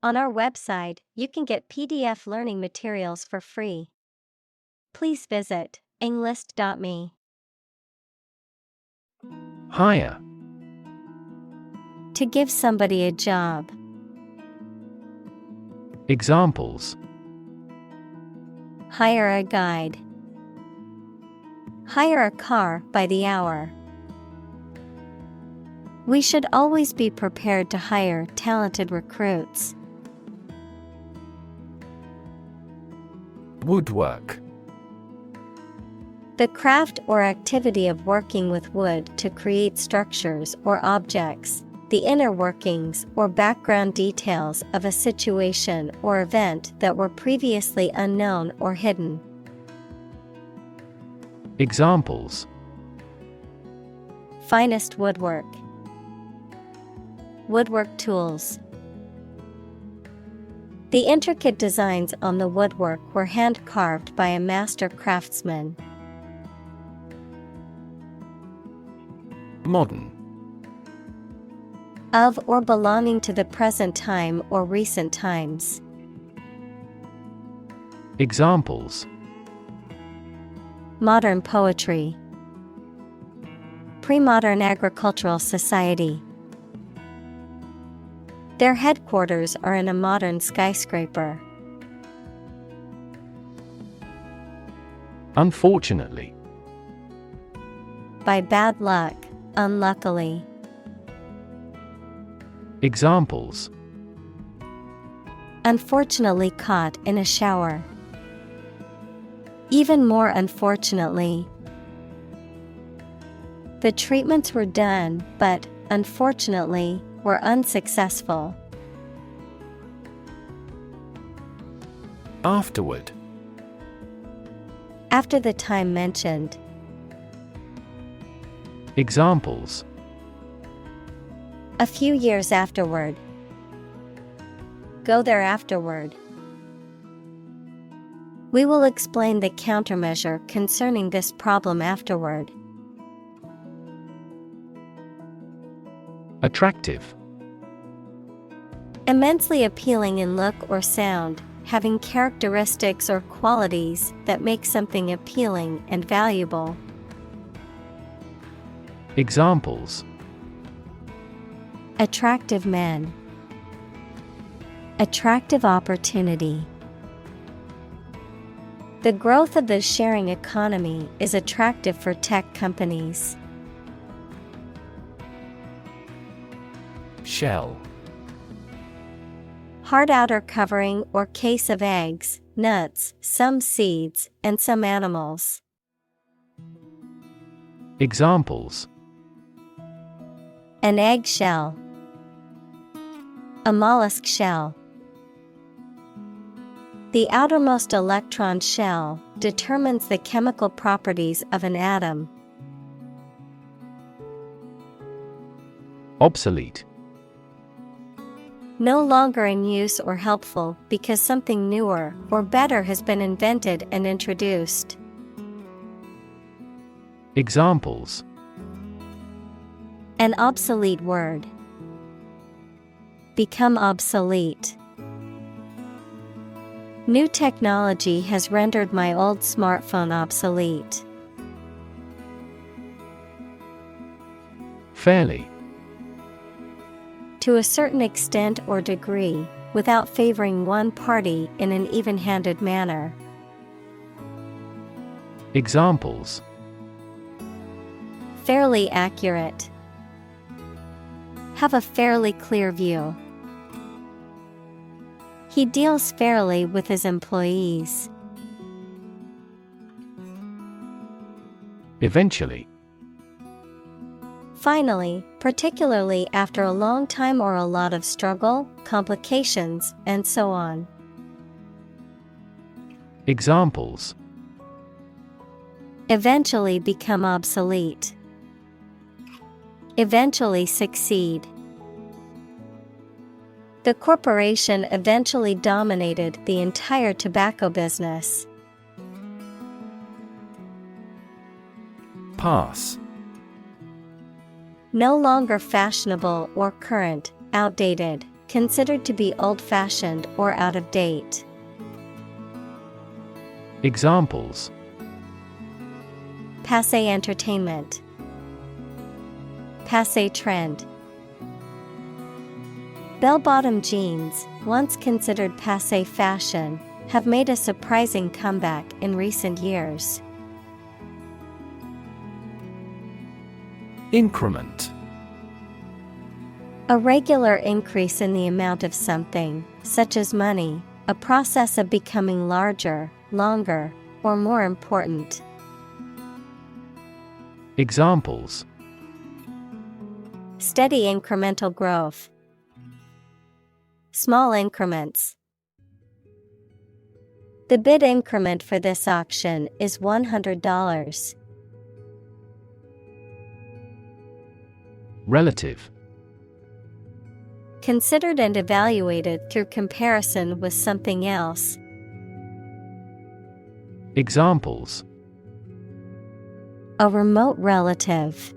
On our website, you can get PDF learning materials for free. Please visit englist.me. Hire. To give somebody a job. Examples: Hire a guide. Hire a car by the hour. We should always be prepared to hire talented recruits. Woodwork. The craft or activity of working with wood to create structures or objects, the inner workings or background details of a situation or event that were previously unknown or hidden. Examples: Finest woodwork. Woodwork tools. The intricate designs on the woodwork were hand-carved by a master craftsman. Modern. Of or belonging to the present time or recent times. Examples: Modern poetry. Pre-modern agricultural society. Their headquarters are in a modern skyscraper. Unfortunately. By bad luck, unluckily. Examples: Unfortunately caught in a shower. Even more unfortunately. The treatments were done, but, unfortunately, were unsuccessful. Afterward. After the time mentioned. Examples: A few years afterward. Go there afterward. We will explain the countermeasure concerning this problem afterward. Attractive. Immensely appealing in look or sound, having characteristics or qualities that make something appealing and valuable. Examples: Attractive man. Attractive opportunity. The growth of the sharing economy is attractive for tech companies. Shell. Hard outer covering or case of eggs, nuts, some seeds, and some animals. Examples: An egg shell. A mollusk shell. The outermost electron shell determines the chemical properties of an atom. Obsolete. No longer in use or helpful because something newer or better has been invented and introduced. Examples: An obsolete word. Become obsolete. New technology has rendered my old smartphone obsolete. Fairly. To a certain extent or degree, without favoring one party in an even-handed manner. Examples: Fairly accurate. Have a fairly clear view. He deals fairly with his employees. Eventually. Finally, particularly after a long time or a lot of struggle, complications, and so on. Examples: Eventually become obsolete. Eventually succeed. The corporation eventually dominated the entire tobacco business. Pass. No longer fashionable or current, outdated, considered to be old-fashioned or out of date. Examples: Passé entertainment. Passé trend. Bell-bottom jeans, once considered passé fashion, have made a surprising comeback in recent years. Increment. A regular increase in the amount of something, such as money, a process of becoming larger, longer, or more important. Examples: Steady incremental growth. Small increments. The bid increment for this auction is $100. Relative. Considered and evaluated through comparison with something else. Examples: A remote relative.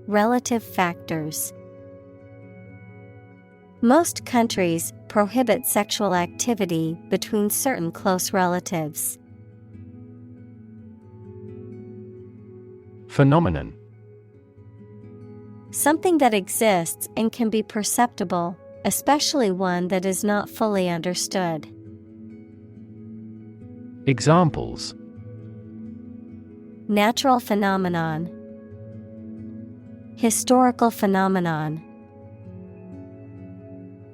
Relative factors. Most countries prohibit sexual activity between certain close relatives. Phenomenon. Something that exists and can be perceptible, especially one that is not fully understood. Examples: Natural phenomenon. Historical phenomenon.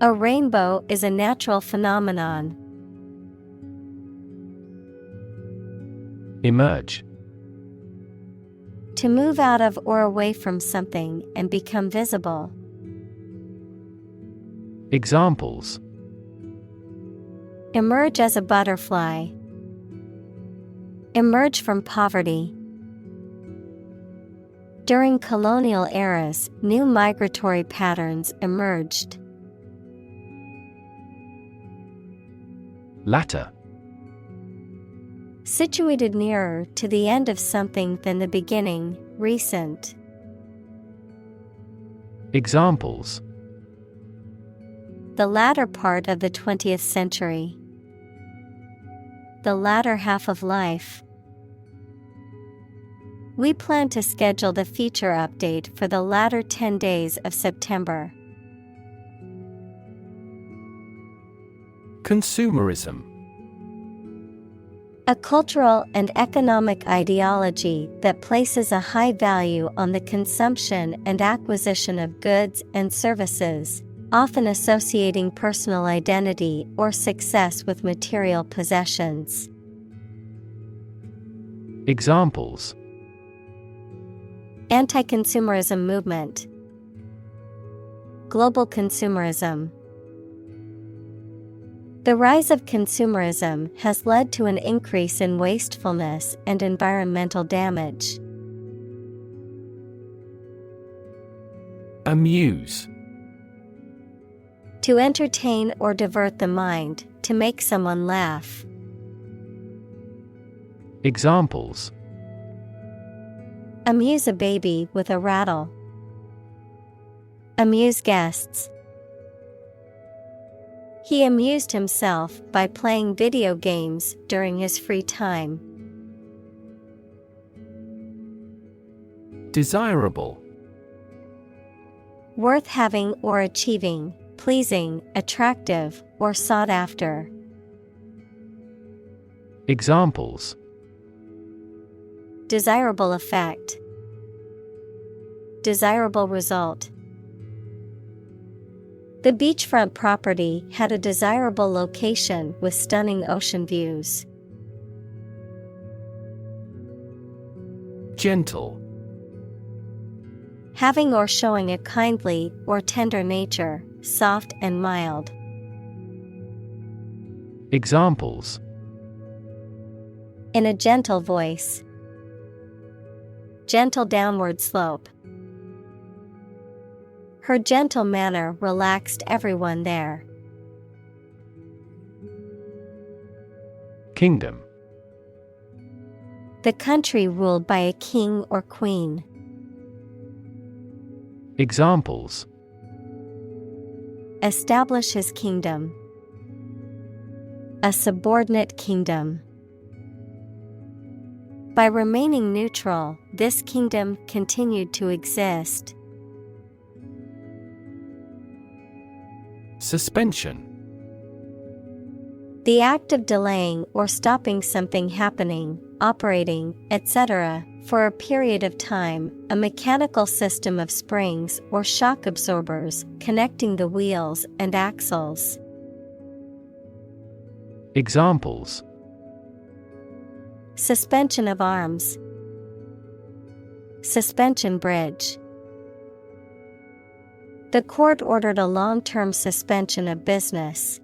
A rainbow is a natural phenomenon. Emerge. To move out of or away from something and become visible. Examples: Emerge as a butterfly. Emerge from poverty. During colonial eras, new migratory patterns emerged. Latter. Situated nearer to the end of something than the beginning, recent. Examples: The latter part of the 20th century. The latter half of life. We plan to schedule the feature update for the latter 10 days of September. Consumerism. A cultural and economic ideology that places a high value on the consumption and acquisition of goods and services, often associating personal identity or success with material possessions. Examples: Anti-consumerism movement. Global consumerism. The rise of consumerism has led to an increase in wastefulness and environmental damage. Amuse. To entertain or divert the mind, to make someone laugh. Examples: Amuse a baby with a rattle. Amuse guests. He amused himself by playing video games during his free time. Desirable. Worth having or achieving, pleasing, attractive, or sought after. Examples: Desirable effect. Desirable result. The beachfront property had a desirable location with stunning ocean views. Gentle. Having or showing a kindly or tender nature, soft and mild. Examples: In a gentle voice. Gentle downward slope. Her gentle manner relaxed everyone there. Kingdom. The country ruled by a king or queen. Examples: establish his kingdom. A subordinate kingdom. By remaining neutral, this kingdom continued to exist. Suspension. The act of delaying or stopping something happening, operating, etc., for a period of time, a mechanical system of springs or shock absorbers connecting the wheels and axles. Examples: suspension of arms, suspension bridge. The court ordered a long-term suspension of business.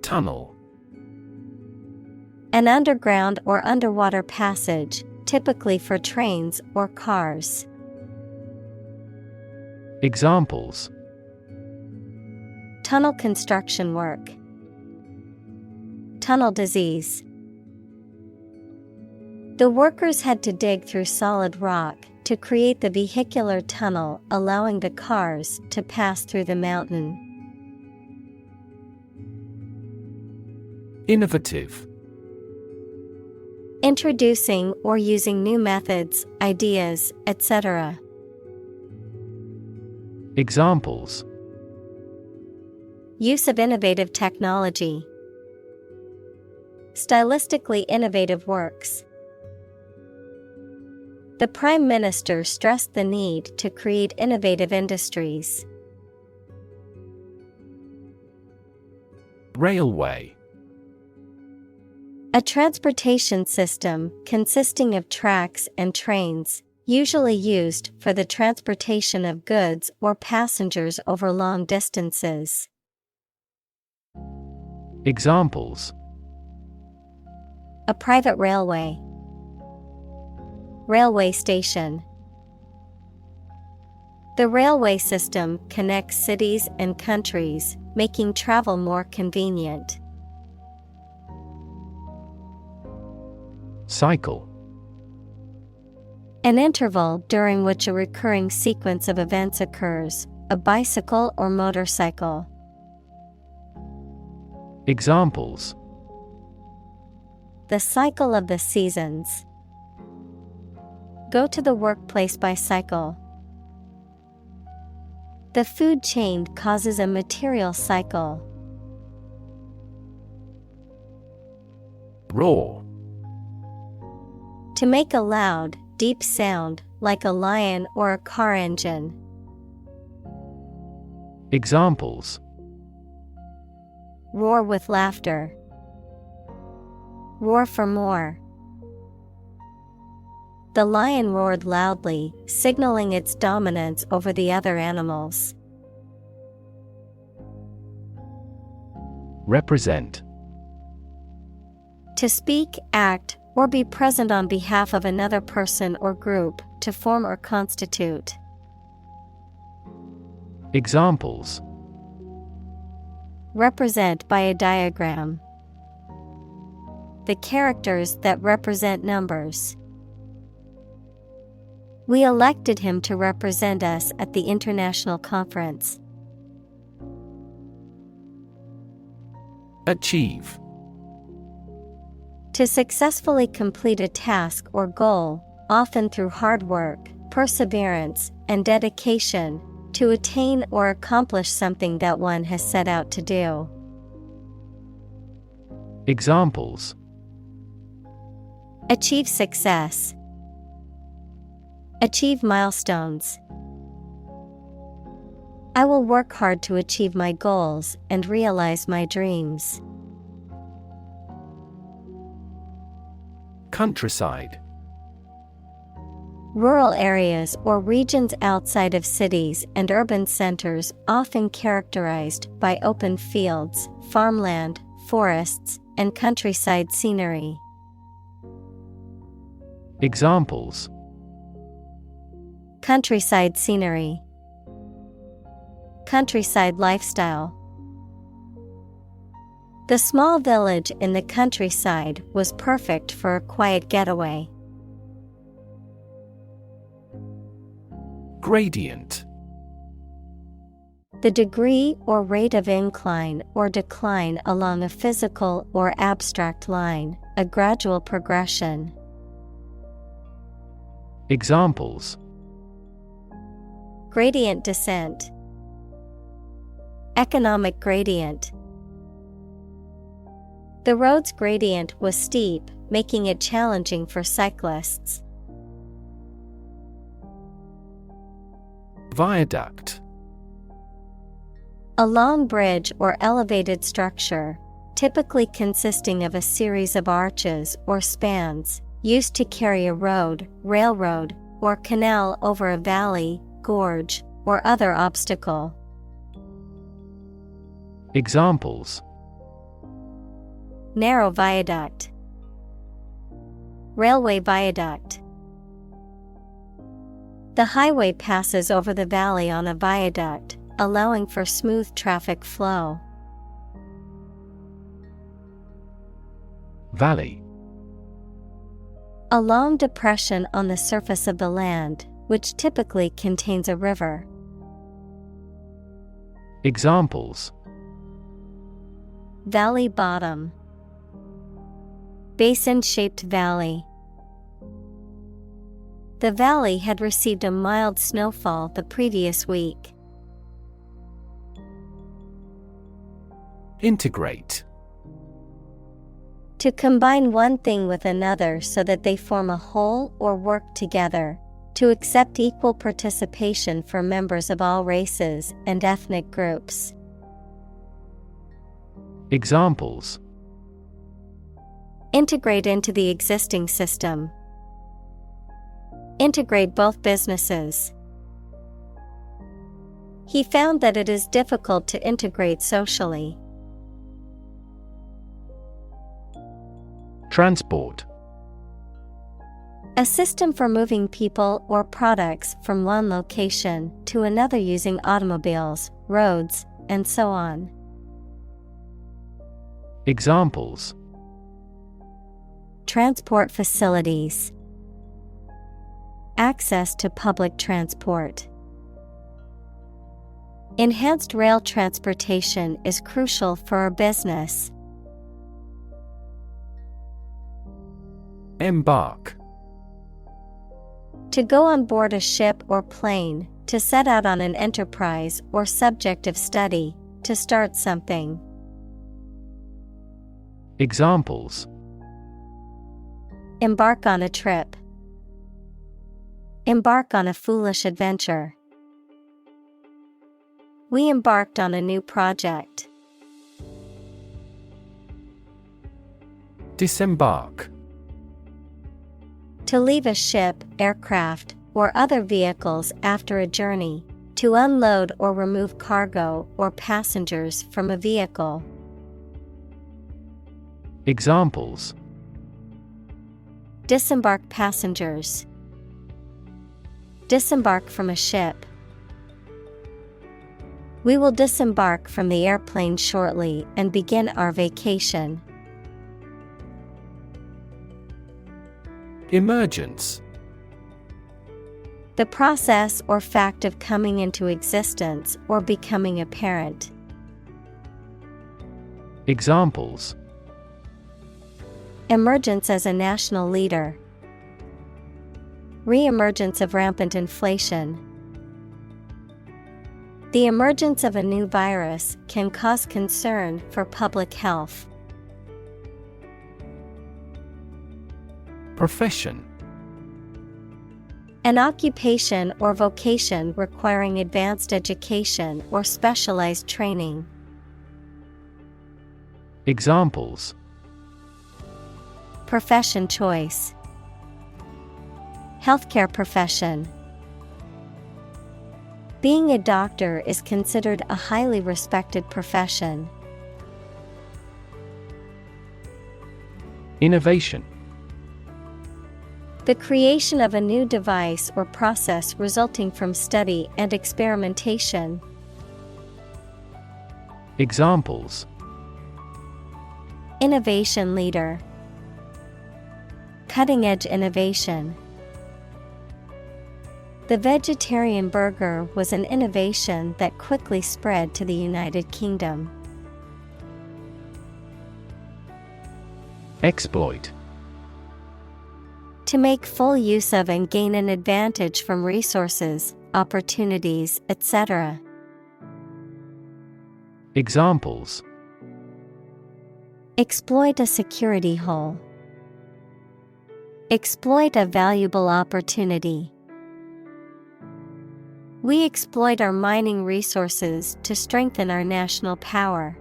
Tunnel. An underground or underwater passage, typically for trains or cars. Examples: tunnel construction work, tunnel disease. The workers had to dig through solid rock to create the vehicular tunnel, allowing the cars to pass through the mountain. Innovative. Introducing or using new methods, ideas, etc. Examples: use of innovative technology, stylistically innovative works. The Prime Minister stressed the need to create innovative industries. Railway. A transportation system consisting of tracks and trains, usually used for the transportation of goods or passengers over long distances. Examples: a private railway, railway station. The railway system connects cities and countries, making travel more convenient. Cycle. An interval during which a recurring sequence of events occurs, a bicycle or motorcycle. Examples: the cycle of the seasons. Go to the workplace by cycle. The food chain causes a material cycle. Roar. To make a loud, deep sound, like a lion or a car engine. Examples: roar with laughter, roar for more. The lion roared loudly, signaling its dominance over the other animals. Represent. To speak, act, or be present on behalf of another person or group, to form or constitute. Examples: represent by a diagram. The characters that represent numbers. We elected him to represent us at the international conference. Achieve. To successfully complete a task or goal, often through hard work, perseverance, and dedication, to attain or accomplish something that one has set out to do. Examples: achieve success. Achieve milestones. I will work hard to achieve my goals and realize my dreams. Countryside. Rural areas or regions outside of cities and urban centers, often characterized by open fields, farmland, forests, and countryside scenery. Examples: countryside scenery. Countryside lifestyle. The small village in the countryside was perfect for a quiet getaway. Gradient. The degree or rate of incline or decline along a physical or abstract line, a gradual progression. Examples: Gradient descent. Economic gradient. The road's gradient was steep, making it challenging for cyclists. Viaduct. A long bridge or elevated structure, typically consisting of a series of arches or spans, used to carry a road, railroad, or canal over a valley, gorge, or other obstacle. Examples: Narrow viaduct. Railway viaduct. The highway passes over the valley on a viaduct, allowing for smooth traffic flow. Valley. A long depression on the surface of the land, which typically contains a river. Examples: Valley bottom. Basin-shaped valley. The valley had received a mild snowfall the previous week. Integrate. To combine one thing with another so that they form a whole or work together. To accept equal participation for members of all races and ethnic groups. Examples: Integrate into the existing system. Integrate both businesses. He found that it is difficult to integrate socially. Transport. A system for moving people or products from one location to another using automobiles, roads, and so on. Examples: Transport facilities. Access to public transport. Enhanced rail transportation is crucial for our business. Embark. To go on board a ship or plane, to set out on an enterprise or subject of study, to start something. Examples: Embark on a trip. Embark on a foolish adventure. We embarked on a new project. Disembark. To leave a ship, aircraft, or other vehicles after a journey. To unload or remove cargo or passengers from a vehicle. Examples: Disembark passengers. Disembark from a ship. We will disembark from the airplane shortly and begin our vacation. Emergence. The process or fact of coming into existence or becoming apparent. Examples: Emergence as a national leader. Re-emergence of rampant inflation. The emergence of a new virus can cause concern for public health. Profession. An occupation or vocation requiring advanced education or specialized training. Examples: Profession choice. Healthcare profession. Being a doctor is considered a highly respected profession. Innovation. The creation of a new device or process resulting from study and experimentation. Examples: Innovation leader. Cutting-edge innovation. The vegetarian burger was an innovation that quickly spread to the United Kingdom. Exploit. To make full use of and gain an advantage from resources, opportunities, etc. Examples: exploit a security hole. Exploit a valuable opportunity. We exploit our mining resources to strengthen our national power.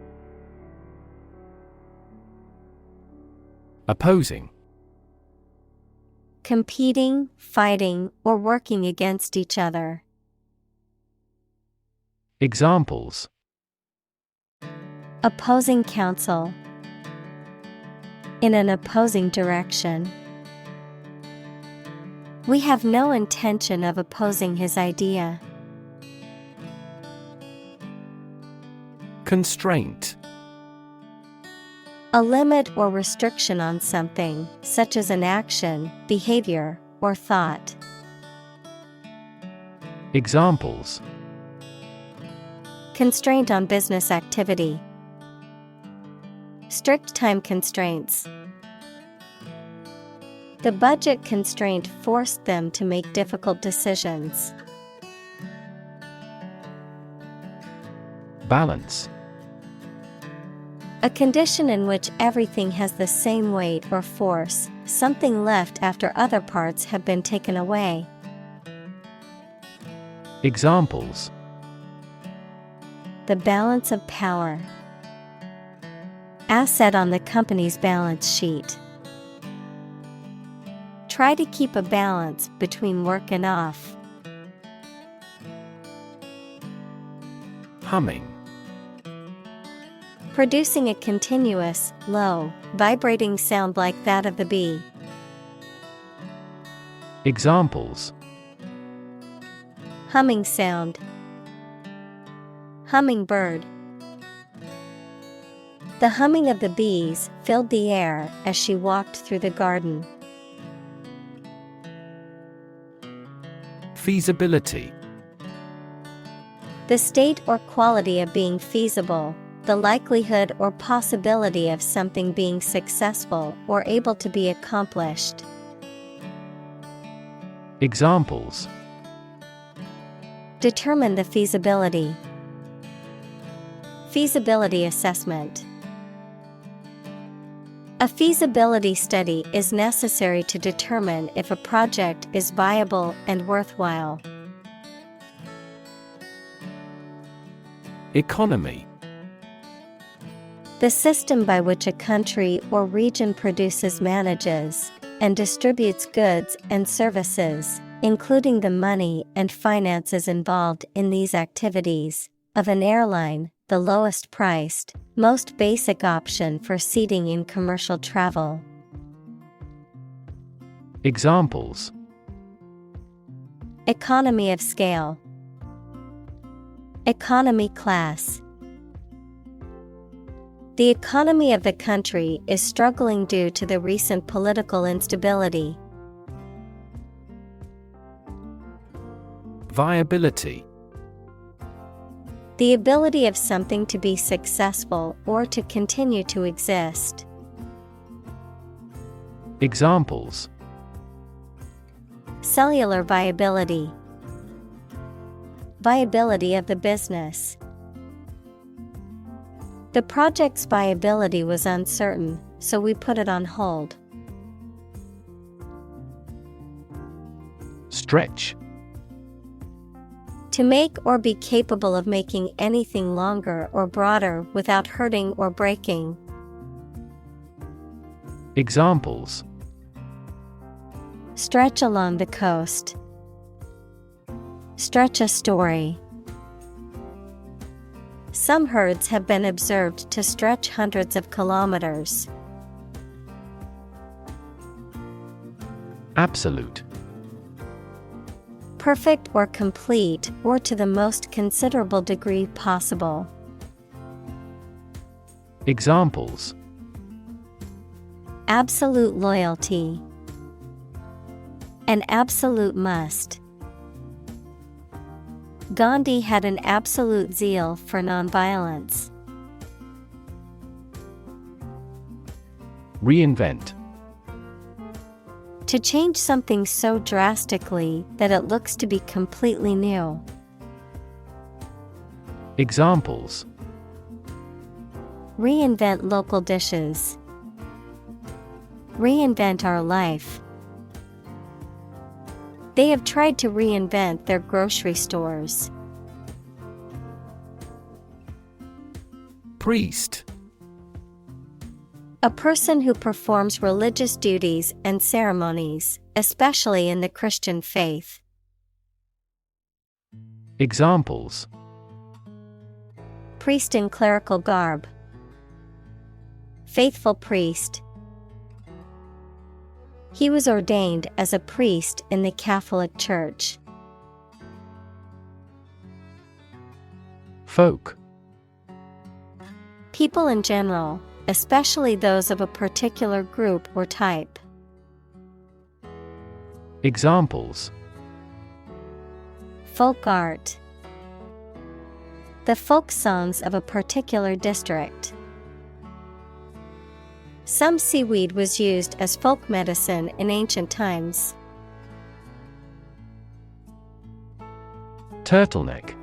Opposing. Competing, fighting, or working against each other. Examples: opposing counsel. In an opposing direction. We have no intention of opposing his idea. Constraint. A limit or restriction on something, such as an action, behavior, or thought. Examples: constraint on business activity. Strict time constraints. The budget constraint forced them to make difficult decisions. Balance. A condition in which everything has the same weight or force, something left after other parts have been taken away. Examples: the balance of power. Asset on the company's balance sheet. Try to keep a balance between work and off. Humming. Producing a continuous, low, vibrating sound like that of the bee. Examples: humming sound. Hummingbird. The humming of the bees filled the air as she walked through the garden. Feasibility. The state or quality of being feasible, the likelihood or possibility of something being successful or able to be accomplished. Examples: determine the feasibility. Feasibility assessment. A feasibility study is necessary to determine if a project is viable and worthwhile. Economy. The system by which a country or region produces, manages, and distributes goods and services, including the money and finances involved in these activities, of an airline, the lowest priced, most basic option for seating in commercial travel. Examples: economy of scale. Economy class. The economy of the country is struggling due to the recent political instability. Viability. The ability of something to be successful or to continue to exist. Examples: cellular viability. Viability of the business. The project's viability was uncertain, so we put it on hold. Stretch. To make or be capable of making anything longer or broader without hurting or breaking. Examples: stretch along the coast. Stretch a story. Some herds have been observed to stretch hundreds of kilometers. Absolute. Perfect or complete, or to the most considerable degree possible. Examples: absolute loyalty. An absolute must. Gandhi had an absolute zeal for nonviolence. Reinvent. To change something so drastically that it looks to be completely new. Examples: Reinvent local dishes. Reinvent our life. They have tried to reinvent their grocery stores. Priest. A person who performs religious duties and ceremonies, especially in the Christian faith. Examples: Priest in clerical garb. Faithful priest. He was ordained as a priest in the Catholic Church. Folk. People in general, especially those of a particular group or type. Examples: Folk art. The folk songs of a particular district. Some seaweed was used as folk medicine in ancient times. Turtleneck.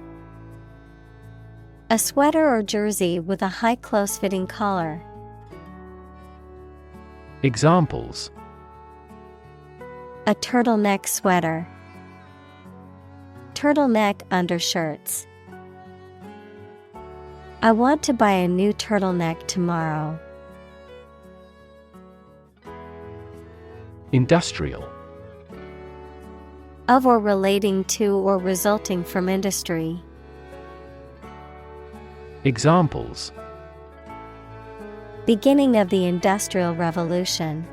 A sweater or jersey with a high close-fitting collar. Examples: A turtleneck sweater. Turtleneck undershirts. I want to buy a new turtleneck tomorrow. Industrial. Of or relating to or resulting from industry. Examples: Beginning of the Industrial Revolution.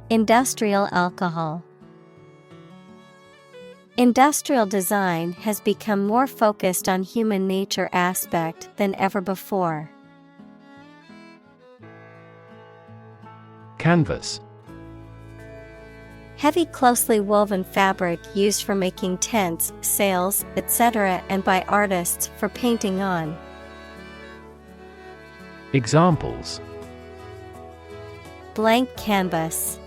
Industrial alcohol. Industrial design has become more focused on human nature aspect than ever before. Canvas. Heavy closely woven fabric used for making tents, sails, etc. and by artists for painting on. Examples: Blank canvas.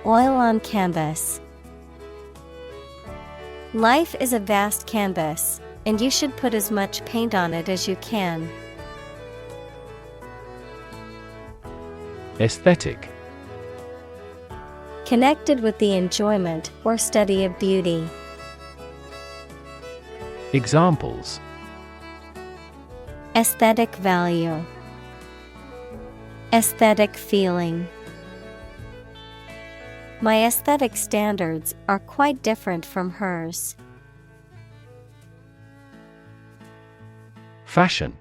Oil on canvas. Life is a vast canvas, and you should put as much paint on it as you can. Aesthetic. Connected with the enjoyment or study of beauty. Examples: Aesthetic value. Aesthetic feeling. My aesthetic standards are quite different from hers. Fashion.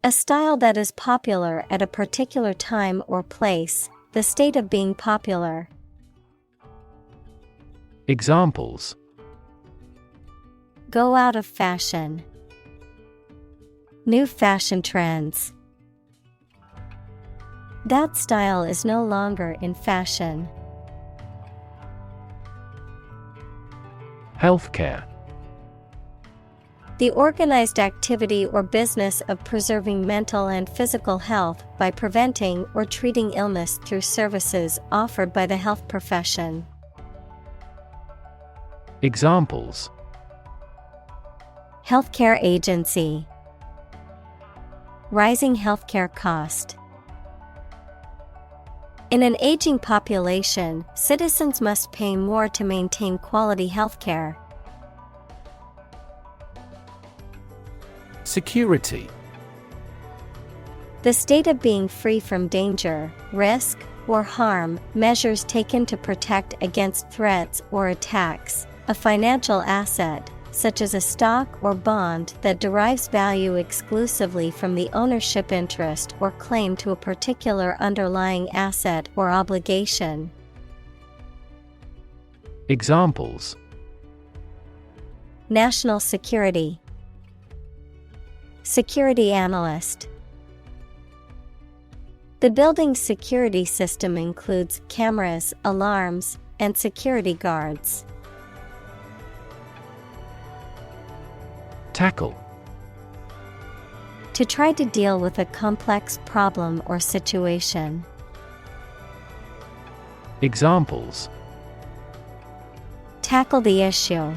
A style that is popular at a particular time or place, the state of being popular. Examples: Go out of fashion. New fashion trends. That style is no longer in fashion. Healthcare. The organized activity or business of preserving mental and physical health by preventing or treating illness through services offered by the health profession. Examples: Healthcare agency. Rising healthcare cost. In an aging population, citizens must pay more to maintain quality healthcare. Security. The state of being free from danger, risk, or harm, measures taken to protect against threats or attacks, a financial asset, such as a stock or bond that derives value exclusively from the ownership interest or claim to a particular underlying asset or obligation. Examples: National security. Security analyst. The building's security system includes cameras, alarms, and security guards. Tackle. To try to deal with a complex problem or situation. Examples: Tackle the issue.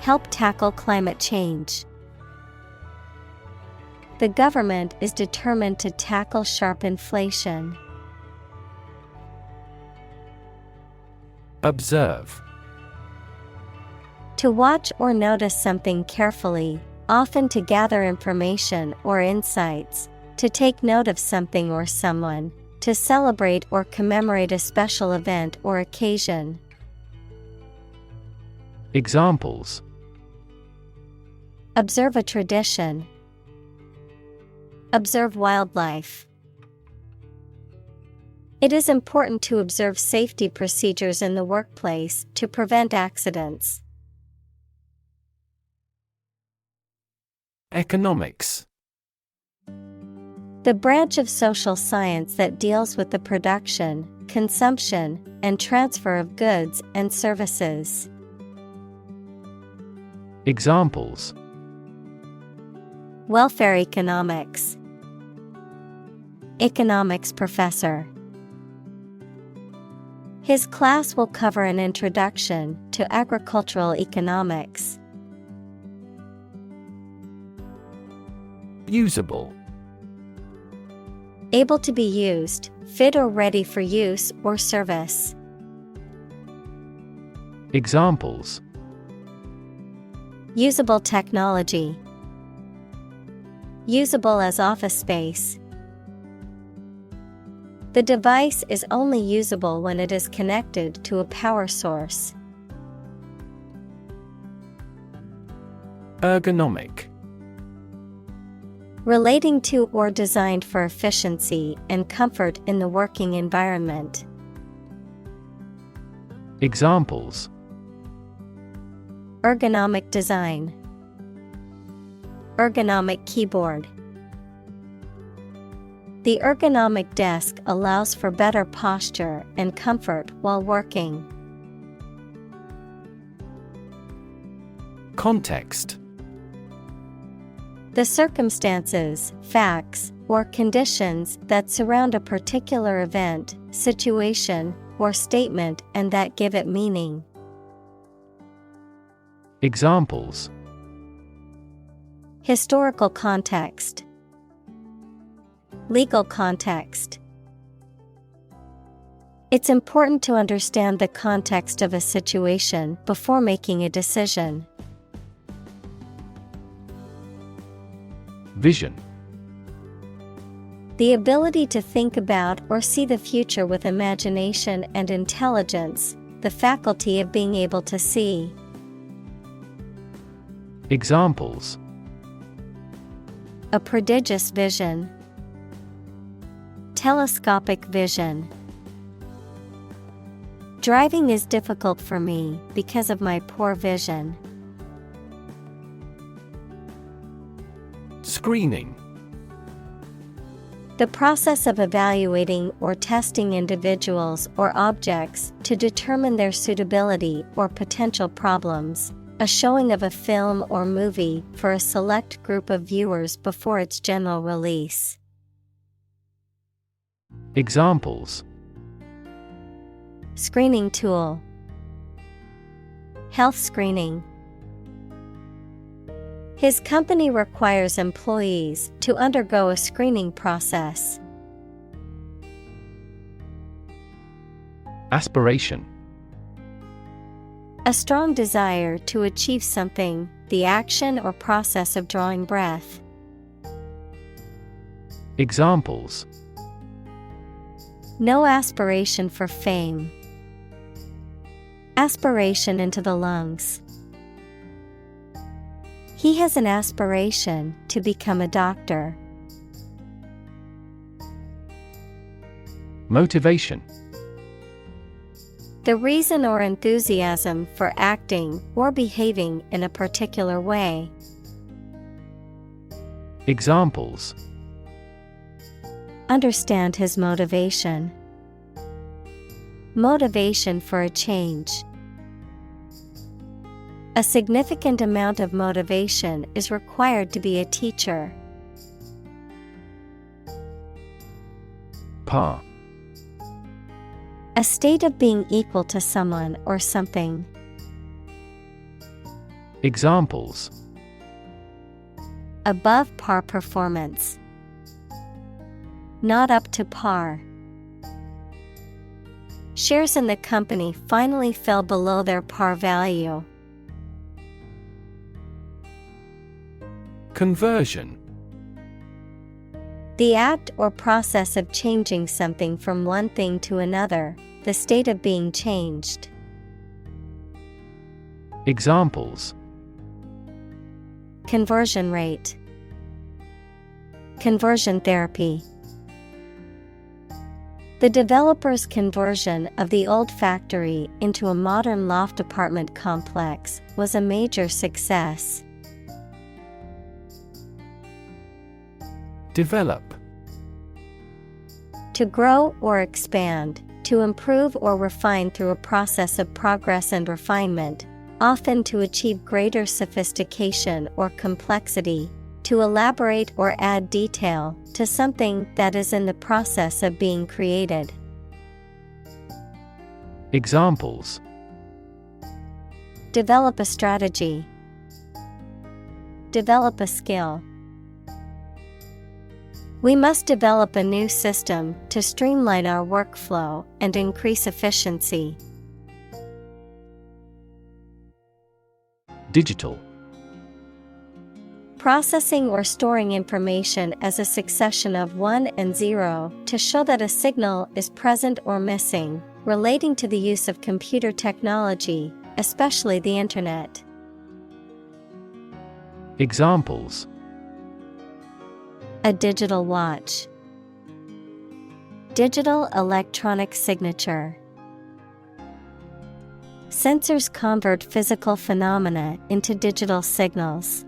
Help tackle climate change. The government is determined to tackle sharp inflation. Observe. To watch or notice something carefully, often to gather information or insights, to take note of something or someone, to celebrate or commemorate a special event or occasion. Examples: Observe a tradition. Observe wildlife. It is important to observe safety procedures in the workplace to prevent accidents. Economics. The branch of social science that deals with the production, consumption, and transfer of goods and services. Examples: Welfare economics. Economics professor. His class will cover an introduction to agricultural economics. Usable. Able to be used, fit or ready for use or service. Examples: Usable technology. Usable as office space. The device is only usable when it is connected to a power source. Ergonomic. Relating to or designed for efficiency and comfort in the working environment. Examples: Ergonomic design. Ergonomic keyboard. The ergonomic desk allows for better posture and comfort while working. Context. The circumstances, facts, or conditions that surround a particular event, situation, or statement and that give it meaning. Examples: Historical context. Legal context. It's important to understand the context of a situation before making a decision. Vision. The ability to think about or see the future with imagination and intelligence, the faculty of being able to see. Examples: A prodigious vision. Telescopic vision. Driving is difficult for me because of my poor vision. Screening. The process of evaluating or testing individuals or objects to determine their suitability or potential problems, a showing of a film or movie for a select group of viewers before its general release. Examples: Screening tool. Health screening. His company requires employees to undergo a screening process. Aspiration. A strong desire to achieve something, the action or process of drawing breath. Examples: No aspiration for fame. Aspiration into the lungs. He has an aspiration to become a doctor. Motivation. The reason or enthusiasm for acting or behaving in a particular way. Examples: Understand his motivation. Motivation for a change. A significant amount of motivation is required to be a teacher. Par. A state of being equal to someone or something. Examples: Above par performance. Not up to par. Shares in the company finally fell below their par value. Conversion. The act or process of changing something from one thing to another, the state of being changed. Examples: Conversion rate. Conversion therapy. The developer's conversion of the old factory into a modern loft apartment complex was a major success. Develop. To grow or expand, to improve or refine through a process of progress and refinement, often to achieve greater sophistication or complexity, to elaborate or add detail to something that is in the process of being created. Examples: Develop a strategy. Develop a skill. We must develop a new system to streamline our workflow and increase efficiency. Digital. Processing or storing information as a succession of 1 and 0 to show that a signal is present or missing, relating to the use of computer technology, especially the Internet. Examples: A digital watch. Digital electronic signature. Sensors convert physical phenomena into digital signals.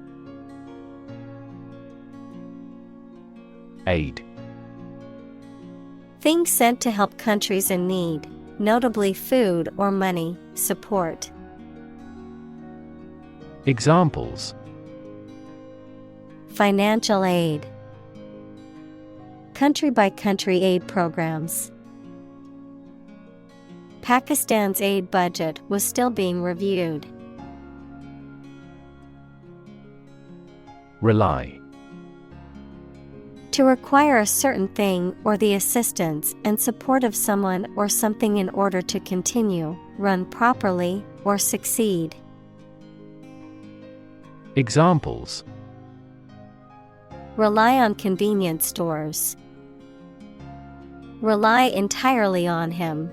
Aid. Things sent to help countries in need, notably food or money, support. Examples: Financial aid. Country-by-country aid programs. Pakistan's aid budget was still being reviewed. Rely. To require a certain thing or the assistance and support of someone or something in order to continue, run properly, or succeed. Examples: Rely on convenience stores. Rely entirely on him.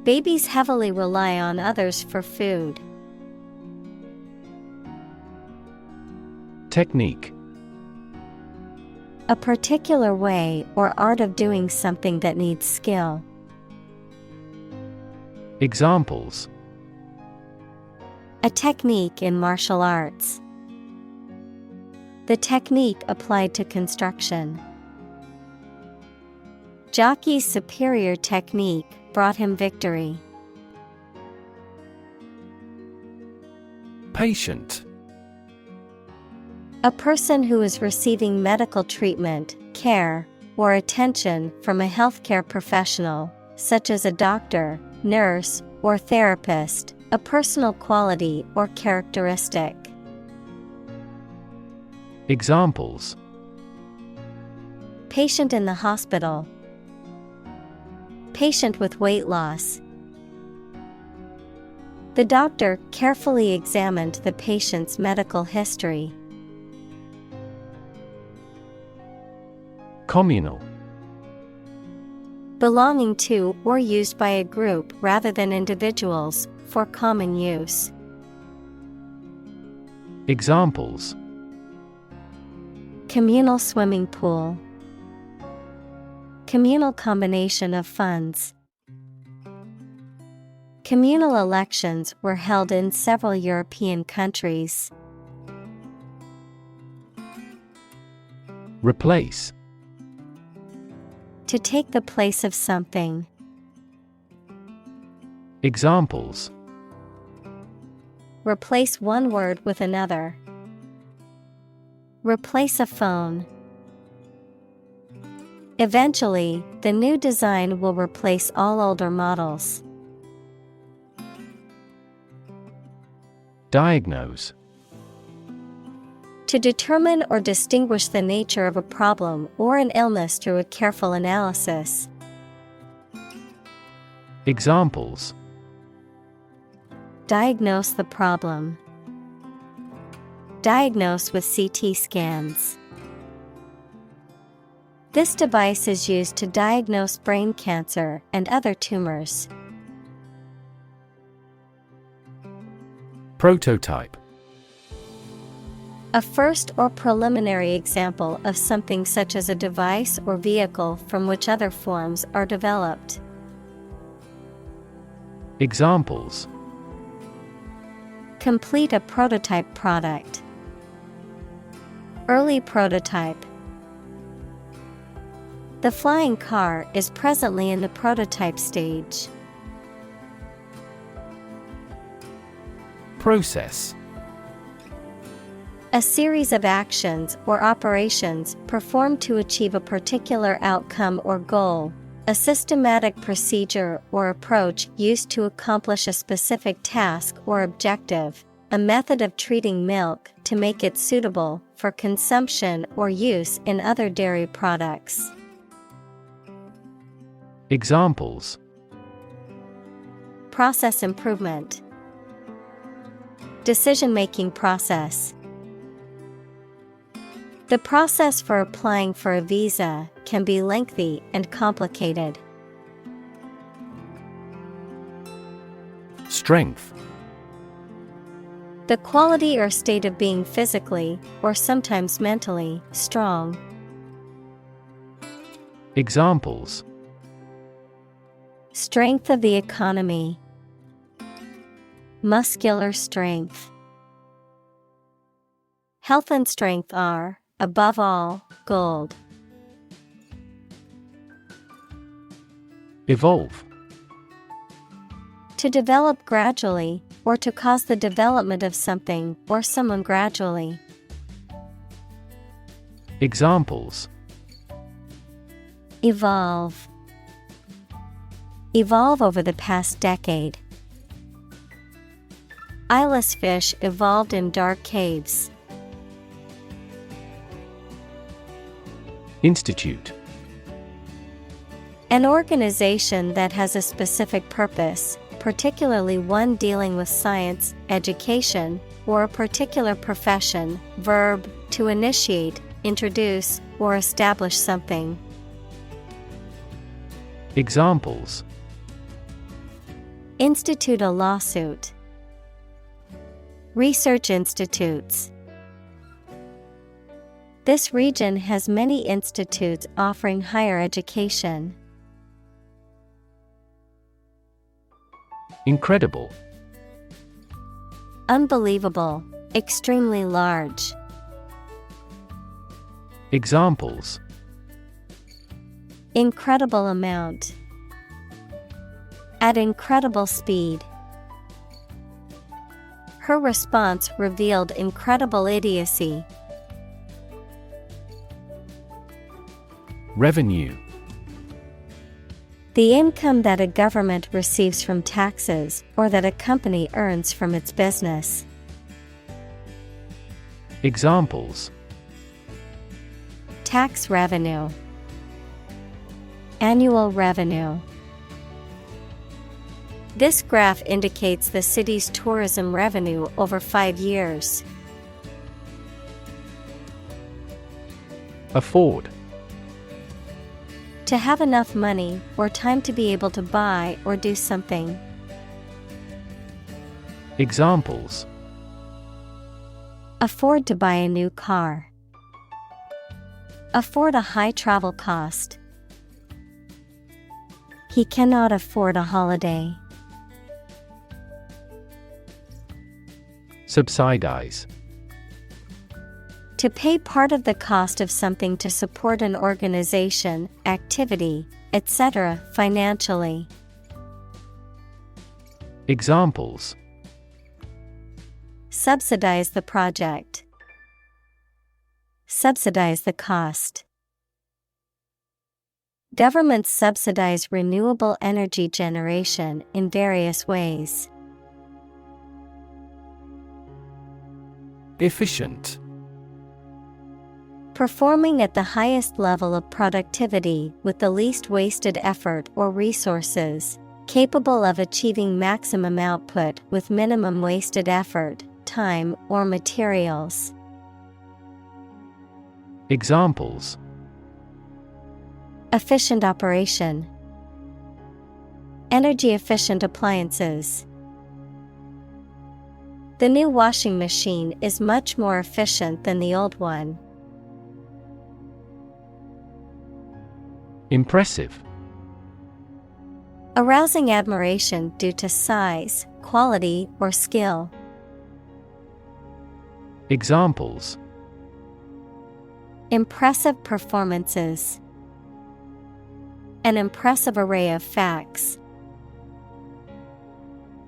Babies heavily rely on others for food. Technique. A particular way or art of doing something that needs skill. Examples: A technique in martial arts. The technique applied to construction. Jockey's superior technique brought him victory. Patient. A person who is receiving medical treatment, care, or attention from a healthcare professional, such as a doctor, nurse, or therapist, a personal quality or characteristic. Examples: Patient in the hospital. Patient with weight loss. The doctor carefully examined the patient's medical history. Communal. Belonging to or used by a group rather than individuals, for common use. Examples: Communal swimming pool. Communal combination of funds. Communal elections were held in several European countries. Replace. To take the place of something. Examples: Replace one word with another. Replace a phone. Eventually, the new design will replace all older models. Diagnose. To determine or distinguish the nature of a problem or an illness through a careful analysis. Examples. Diagnose the problem. Diagnose with CT scans. This device is used to diagnose brain cancer and other tumors. Prototype. A first or preliminary example of something such as a device or vehicle from which other forms are developed. Examples. Complete a prototype product. Early prototype. The flying car is presently in the prototype stage. Process. A series of actions or operations performed to achieve a particular outcome or goal. A systematic procedure or approach used to accomplish a specific task or objective. A method of treating milk to make it suitable for consumption or use in other dairy products. Examples. Process improvement. Decision-making process. The process for applying for a visa can be lengthy and complicated. Strength. The quality or state of being physically, or sometimes mentally, strong. Examples. Strength of the economy. Muscular strength. Health and strength are, above all, gold. Evolve. To develop gradually, or to cause the development of something or someone gradually. Examples. Evolve. Evolve over the past decade. Eyeless fish evolved in dark caves. Institute. An organization that has a specific purpose, particularly one dealing with science, education, or a particular profession. Verb, to initiate, introduce, or establish something. Examples. Institute a lawsuit. Research institutes. This region has many institutes offering higher education. Incredible. Unbelievable, extremely large. Examples. Incredible amount. At incredible speed. Her response revealed incredible idiocy. Revenue. The income that a government receives from taxes or that a company earns from its business. Examples. Tax revenue. Annual revenue. This graph indicates the city's tourism revenue over 5 years. Afford. To have enough money or time to be able to buy or do something. Examples. Afford to buy a new car. Afford a high travel cost. He cannot afford a holiday. Subsidize. To pay part of the cost of something to support an organization, activity, etc. financially. Examples. Subsidize the project. Subsidize the cost. Governments subsidize renewable energy generation in various ways. Efficient. Performing at the highest level of productivity with the least wasted effort or resources, capable of achieving maximum output with minimum wasted effort, time, or materials. Examples: Efficient operation. Energy efficient appliances. The new washing machine is much more efficient than the old one. Impressive. Arousing admiration due to size, quality, or skill. Examples: Impressive performances. An impressive array of facts.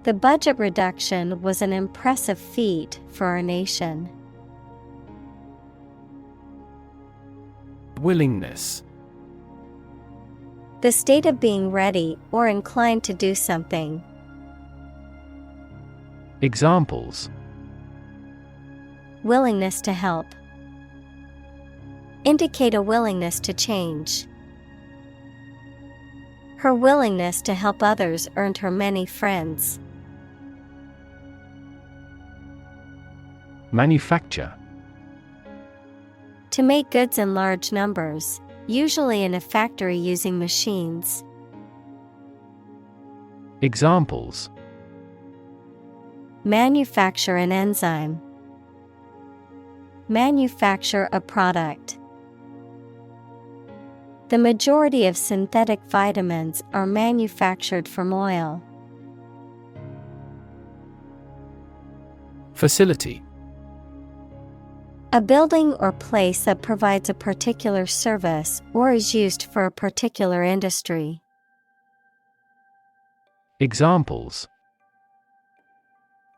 The budget reduction was an impressive feat for our nation. Willingness. The state of being ready or inclined to do something. Examples: Willingness to help. Indicate a willingness to change. Her willingness to help others earned her many friends. Manufacture. To make goods in large numbers, usually in a factory using machines. Examples: Manufacture an enzyme. Manufacture a product. The majority of synthetic vitamins are manufactured from oil. Facility. A building or place that provides a particular service or is used for a particular industry. Examples: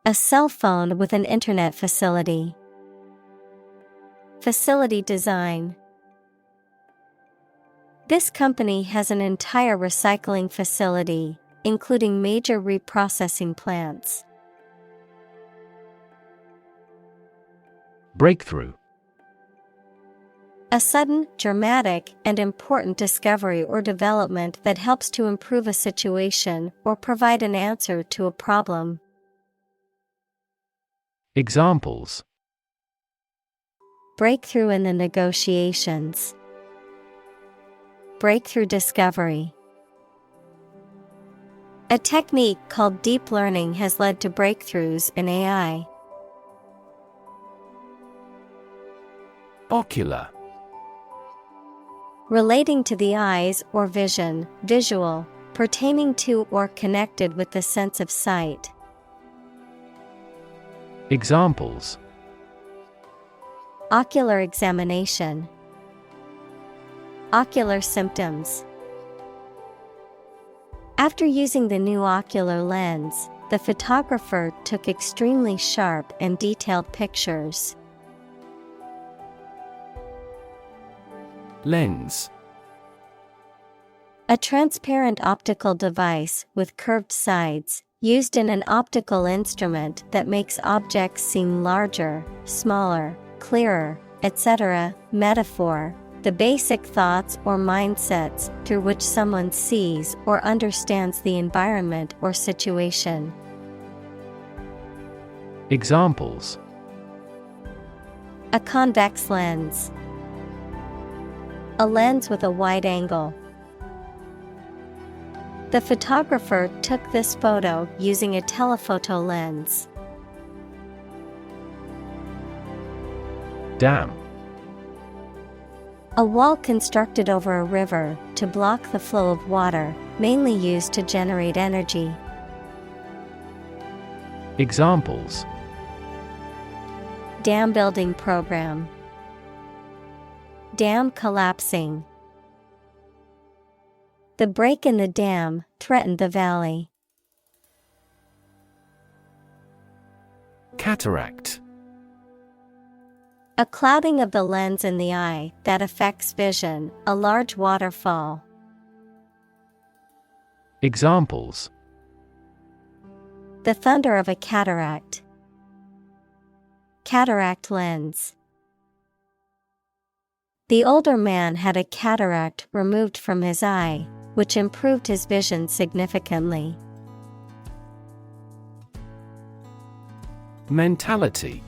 A cell phone with an internet facility. Facility design. This company has an entire recycling facility, including major reprocessing plants. Breakthrough. A sudden, dramatic, and important discovery or development that helps to improve a situation or provide an answer to a problem. Examples: Breakthrough in the negotiations. Breakthrough discovery. A technique called deep learning has led to breakthroughs in AI. Ocular. Relating to the eyes or vision, visual, pertaining to or connected with the sense of sight. Examples: Ocular examination. Ocular symptoms. After using the new ocular lens, the photographer took extremely sharp and detailed pictures. Lens. A transparent optical device with curved sides, used in an optical instrument that makes objects seem larger, smaller, clearer, etc. Metaphor. The basic thoughts or mindsets through which someone sees or understands the environment or situation. Examples: A convex lens. A lens with a wide angle. The photographer took this photo using a telephoto lens. Dam. A wall constructed over a river to block the flow of water, mainly used to generate energy. Examples: Dam building program. Dam collapsing. The break in the dam threatened the valley. Cataract. A clouding of the lens in the eye that affects vision, a large waterfall. Examples: The thunder of a cataract. Cataract lens. The older man had a cataract removed from his eye, which improved his vision significantly. Mentality.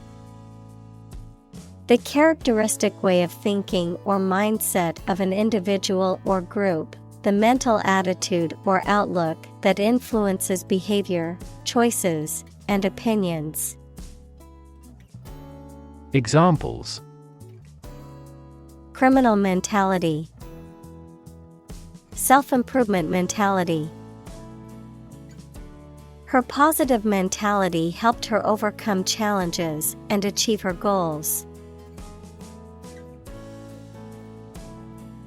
The characteristic way of thinking or mindset of an individual or group, the mental attitude or outlook that influences behavior, choices, and opinions. Examples: Criminal mentality. Self-improvement mentality. Her positive mentality helped her overcome challenges and achieve her goals.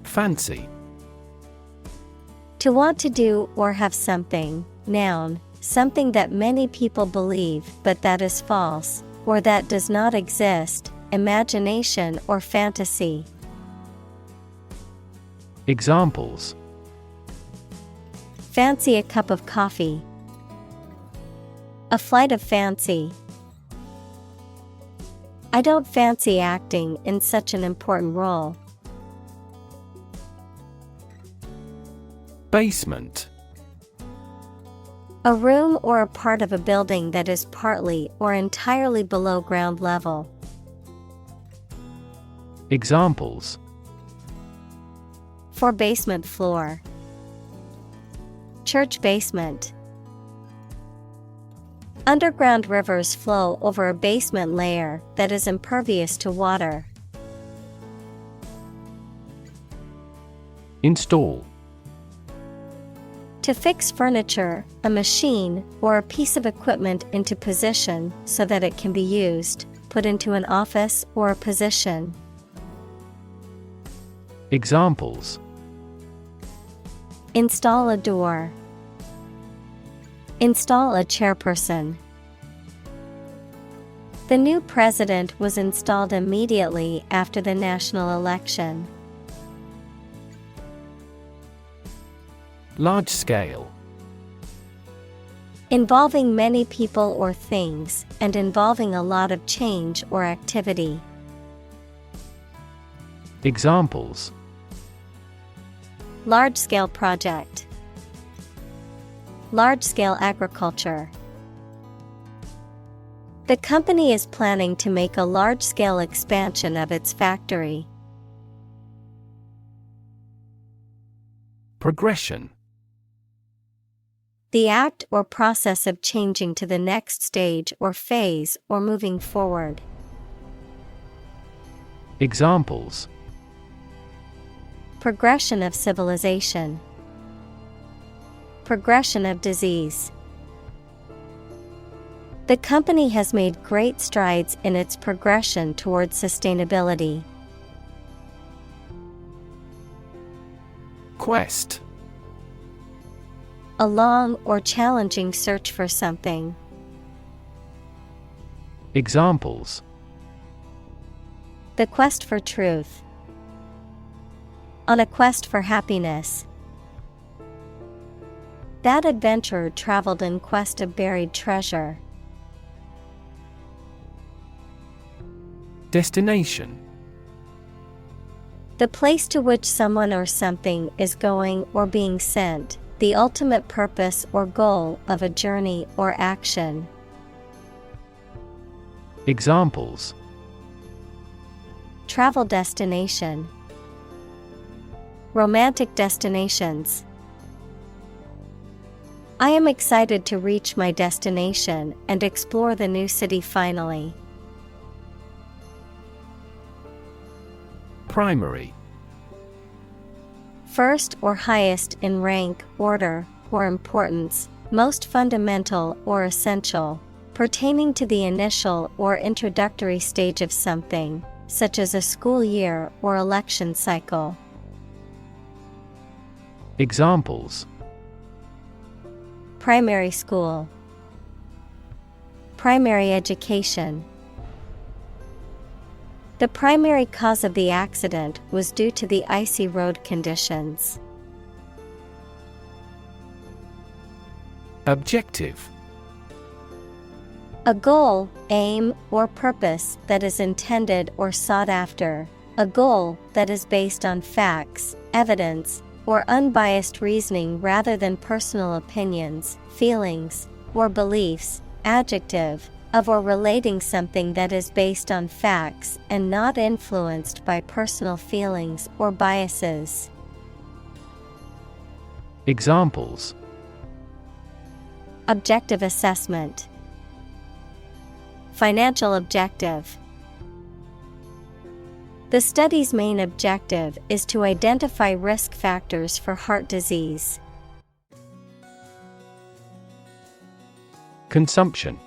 Fancy. To want to do or have something, noun, something that many people believe but that is false, or that does not exist, imagination or fantasy. Examples: Fancy a cup of coffee. A flight of fancy. I don't fancy acting in such an important role. Basement. A room or a part of a building that is partly or entirely below ground level. Examples: For basement floor. Church basement. Underground rivers flow over a basement layer that is impervious to water. Install. To fix furniture, a machine, or a piece of equipment into position so that it can be used, put into an office or a position. Examples: Install a door. Install a chairperson. The new president was installed immediately after the national election. Large scale. Involving many people or things, and involving a lot of change or activity. Examples: Large-scale project. Large-scale agriculture. The company is planning to make a large-scale expansion of its factory. Progression. The act or process of changing to the next stage or phase or moving forward. Examples: Progression of civilization. Progression of disease. The company has made great strides in its progression towards sustainability. Quest. A long or challenging search for something. Examples: The quest for truth. On a quest for happiness. That adventurer traveled in quest of buried treasure. Destination. The place to which someone or something is going or being sent, the ultimate purpose or goal of a journey or action. Examples: Travel destination. Romantic destinations. I am excited to reach my destination and explore the new city finally. Primary. First or highest in rank, order, or importance, most fundamental or essential, pertaining to the initial or introductory stage of something, such as a school year or election cycle. Examples: Primary school. Primary education. The primary cause of the accident was due to the icy road conditions. Objective. A goal, aim, or purpose that is intended or sought after. A goal that is based on facts, evidence, or unbiased reasoning rather than personal opinions, feelings, or beliefs. Adjective. Of or relating something that is based on facts and not influenced by personal feelings or biases. Examples. Objective assessment. Financial objective. The study's main objective is to identify risk factors for heart disease. Consumption.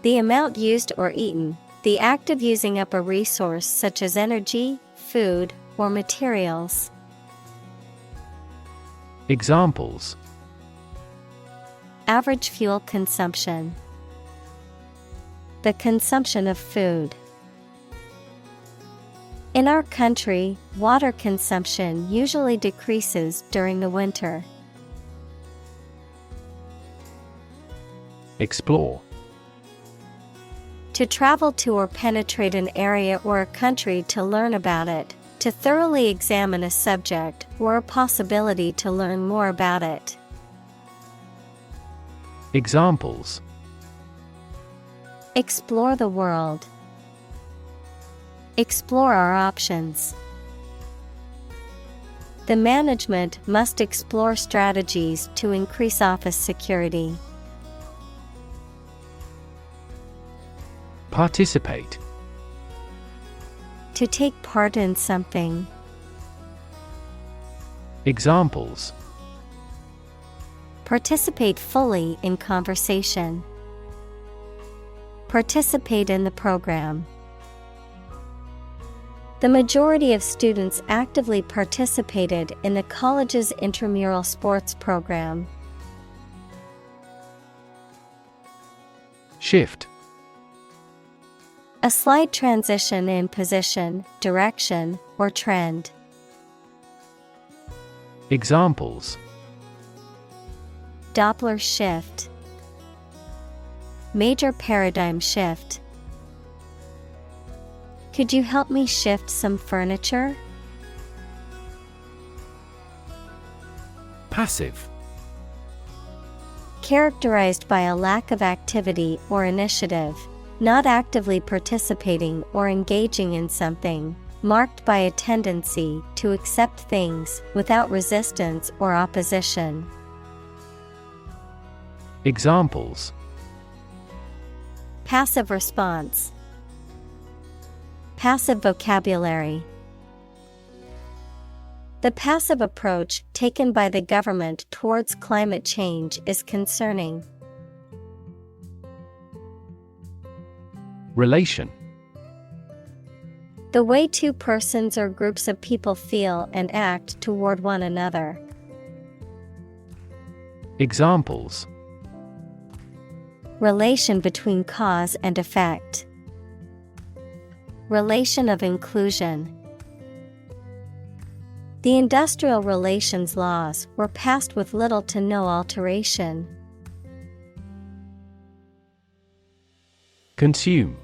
The amount used or eaten, the act of using up a resource such as energy, food, or materials. Examples. Average fuel consumption. The consumption of food. In our country, water consumption usually decreases during the winter. Explore. To travel to or penetrate an area or a country to learn about it, to thoroughly examine a subject or a possibility to learn more about it. Examples. Explore the world. Explore our options. The management must explore strategies to increase office security. Participate. To take part in something. Examples. Participate fully in conversation. Participate in the program. The majority of students actively participated in the college's intramural sports program. Shift. A slight transition in position, direction, or trend. Examples. Doppler shift. Major paradigm shift. Could you help me shift some furniture? Passive. Characterized by a lack of activity or initiative, not actively participating or engaging in something, marked by a tendency to accept things without resistance or opposition. Examples. Passive response. Passive vocabulary. The passive approach taken by the government towards climate change is concerning. Relation. The way two persons or groups of people feel and act toward one another. Examples. Relation between cause and effect. Relation of inclusion. The industrial relations laws were passed with little to no alteration. Consume.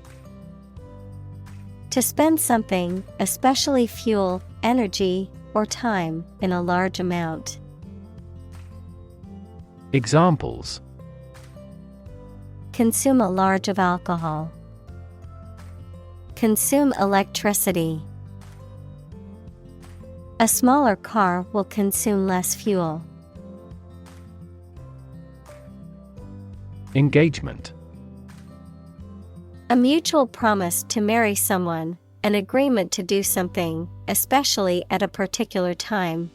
To spend something, especially fuel, energy, or time, in a large amount. Examples. Consume a large of alcohol. Consume electricity. A smaller car will consume less fuel. Engagement. A mutual promise to marry someone, an agreement to do something, especially at a particular time.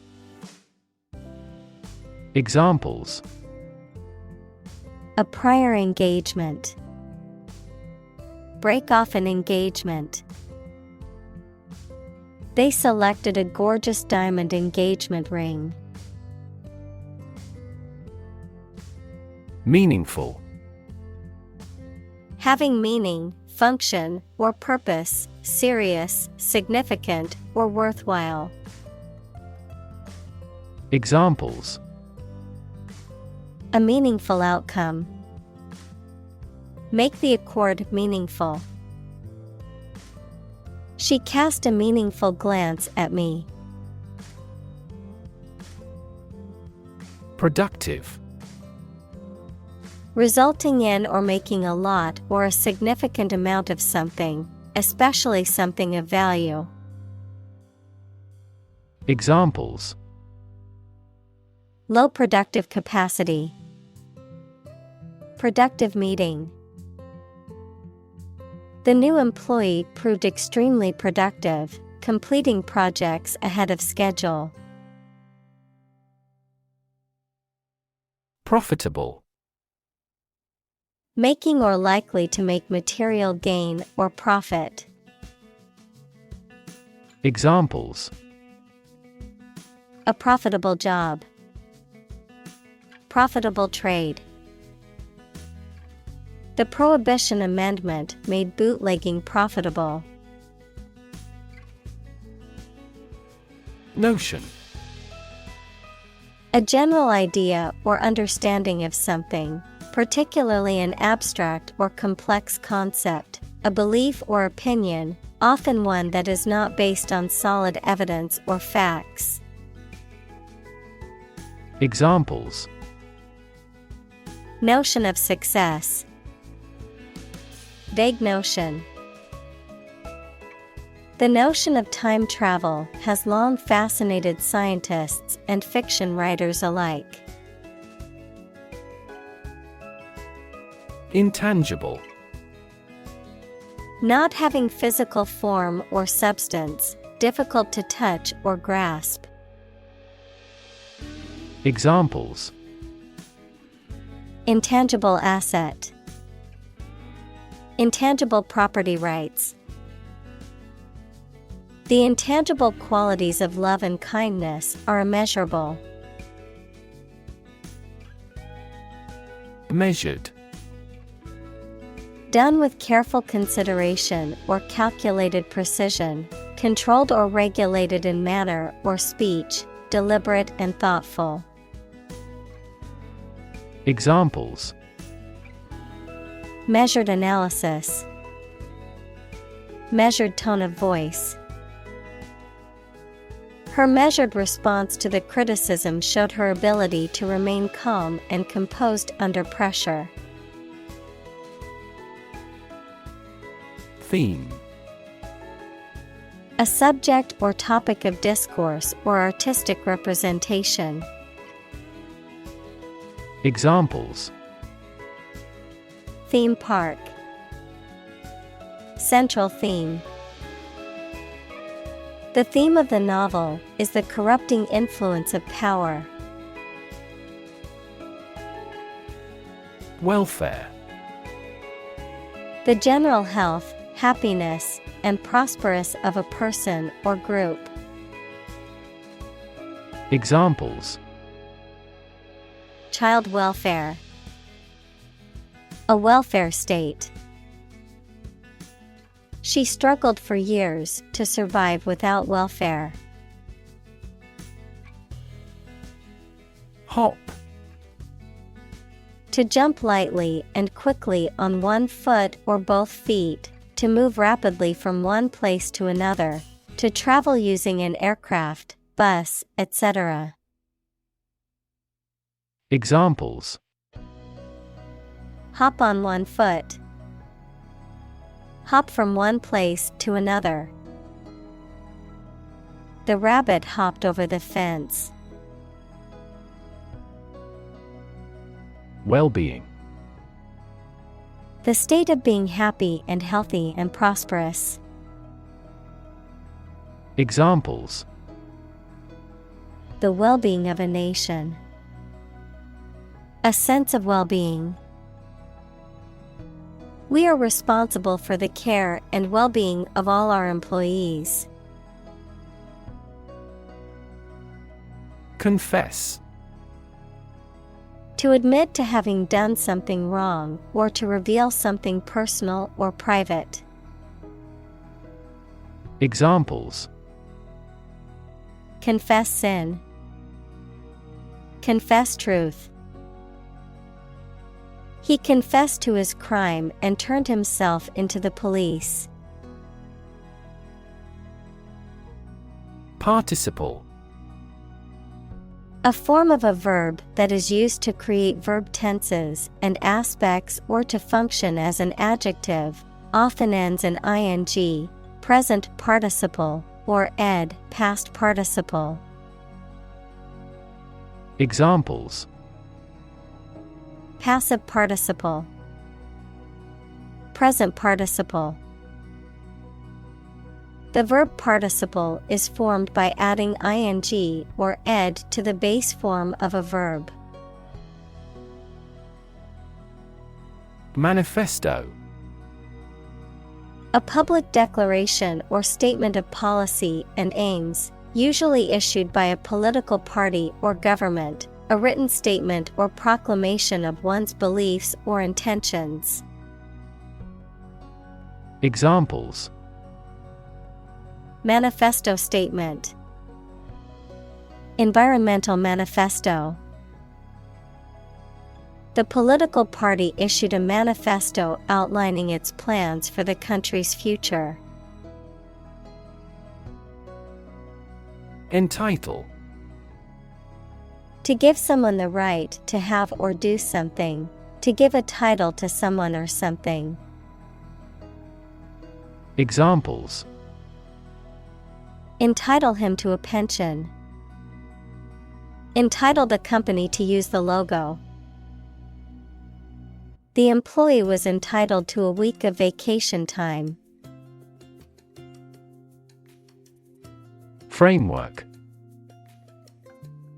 Examples. A prior engagement. Break off an engagement. They selected a gorgeous diamond engagement ring. Meaningful. Having meaning, function, or purpose, serious, significant, or worthwhile. Examples: A meaningful outcome. Make the accord meaningful. She cast a meaningful glance at me. Productive. Resulting in or making a lot or a significant amount of something, especially something of value. Examples: Low productive capacity. Productive meeting. The new employee proved extremely productive, completing projects ahead of schedule. Profitable. Making or likely to make material gain or profit. Examples: A profitable job. Profitable trade. The Prohibition Amendment made bootlegging profitable. Notion. A general idea or understanding of something, particularly an abstract or complex concept, a belief or opinion, often one that is not based on solid evidence or facts. Examples: Notion of success. Vague notion. The notion of time travel has long fascinated scientists and fiction writers alike. Intangible. Not having physical form or substance, difficult to touch or grasp. Examples: Intangible asset. Intangible property rights. The intangible qualities of love and kindness are immeasurable. Measured. Done with careful consideration or calculated precision, controlled or regulated in manner or speech, deliberate and thoughtful. Examples: Measured analysis. Measured tone of voice. Her measured response to the criticism showed her ability to remain calm and composed under pressure. Theme. A subject or topic of discourse or artistic representation. Examples: Theme park. Central theme. The theme of the novel is the corrupting influence of power. Welfare. The general health, happiness, and prosperous of a person or group. Examples: Child welfare. A welfare state. She struggled for years to survive without welfare. Hop. To jump lightly and quickly on one foot or both feet, to move rapidly from one place to another, to travel using an aircraft, bus, etc. Examples: Hop on one foot. Hop from one place to another. The rabbit hopped over the fence. Well-being. The state of being happy and healthy and prosperous. Examples: The well-being of a nation. A sense of well-being. We are responsible for the care and well-being of all our employees. Confess. To admit to having done something wrong or to reveal something personal or private. Examples: Confess sin. Confess truth. He confessed to his crime and turned himself into the police. Participle. A form of a verb that is used to create verb tenses and aspects or to function as an adjective, often ends in ing, present participle, or ed, past participle. Examples: Passive participle. Present participle. The verb participle is formed by adding ing or ed to the base form of a verb. Manifesto. A public declaration or statement of policy and aims, usually issued by a political party or government, a written statement or proclamation of one's beliefs or intentions. Examples: Manifesto statement. Environmental manifesto. The political party issued a manifesto outlining its plans for the country's future. Entitle. To give someone the right to have or do something, to give a title to someone or something. Examples: Entitle him to a pension. Entitle the company to use the logo. The employee was entitled to a week of vacation time. Framework.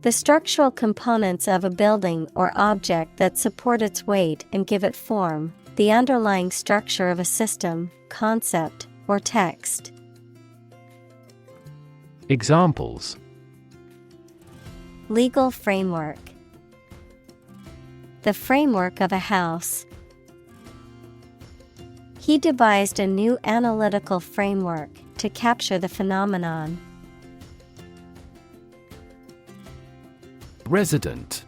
The structural components of a building or object that support its weight and give it form, the underlying structure of a system, concept, or text. Examples: Legal framework. The framework of a house. He devised a new analytical framework to capture the phenomenon. Resident.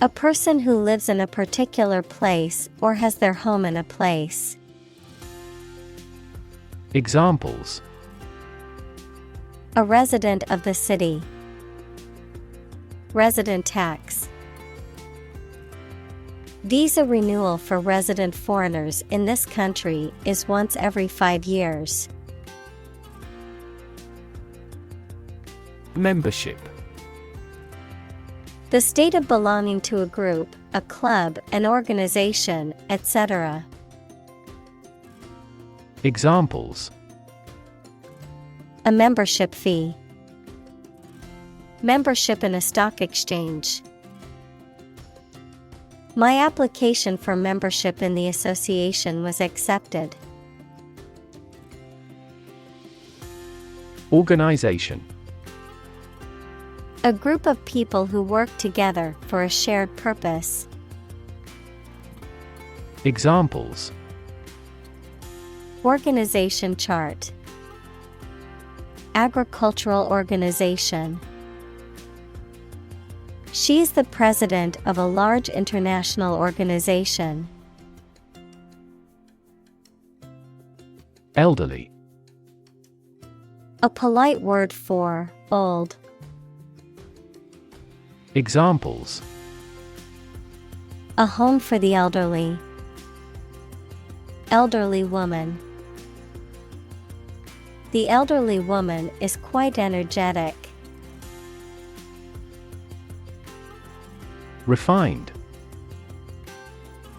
A person who lives in a particular place or has their home in a place. Examples: A resident of the city. Resident tax. Visa renewal for resident foreigners in this country is once every 5 years. Membership. The state of belonging to a group, a club, an organization, etc. Examples: A membership fee. Membership in a stock exchange. My application for membership in the association was accepted. Organization. A group of people who work together for a shared purpose. Examples: Organization chart. Agricultural organization. She is the president of a large international organization. Elderly. A polite word for old. Examples: A home for the elderly. Elderly woman. The elderly woman is quite energetic. Refined.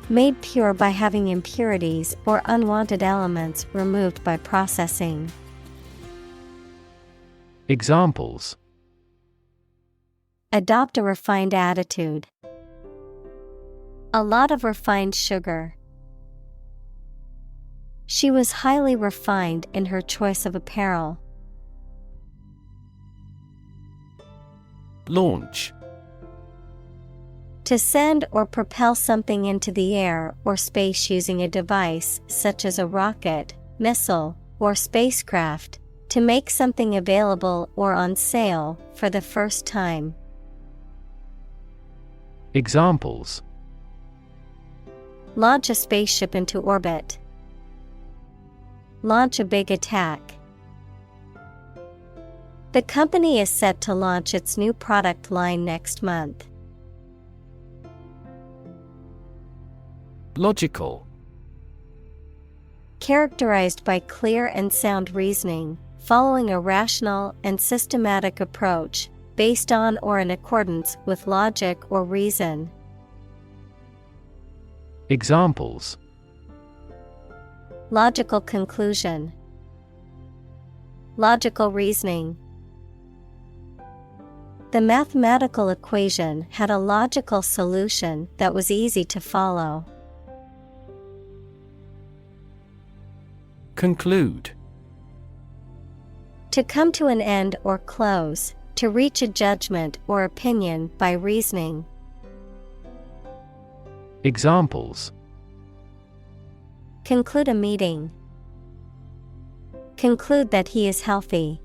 Made pure by having impurities or unwanted elements removed by processing. Examples: Adopt a refined attitude. A lot of refined sugar. She was highly refined in her choice of apparel. Launch. To send or propel something into the air or space using a device such as a rocket, missile, or spacecraft. To make something available or on sale for the first time. Examples: Launch a spaceship into orbit. Launch a big attack. The company is set to launch its new product line next month. Logical. Characterized by clear and sound reasoning, following a rational and systematic approach, based on or in accordance with logic or reason. Examples: Logical conclusion. Logical reasoning. The mathematical equation had a logical solution that was easy to follow. Conclude. To come to an end or close, to reach a judgment or opinion by reasoning. Examples: Conclude a meeting. Conclude that he is healthy.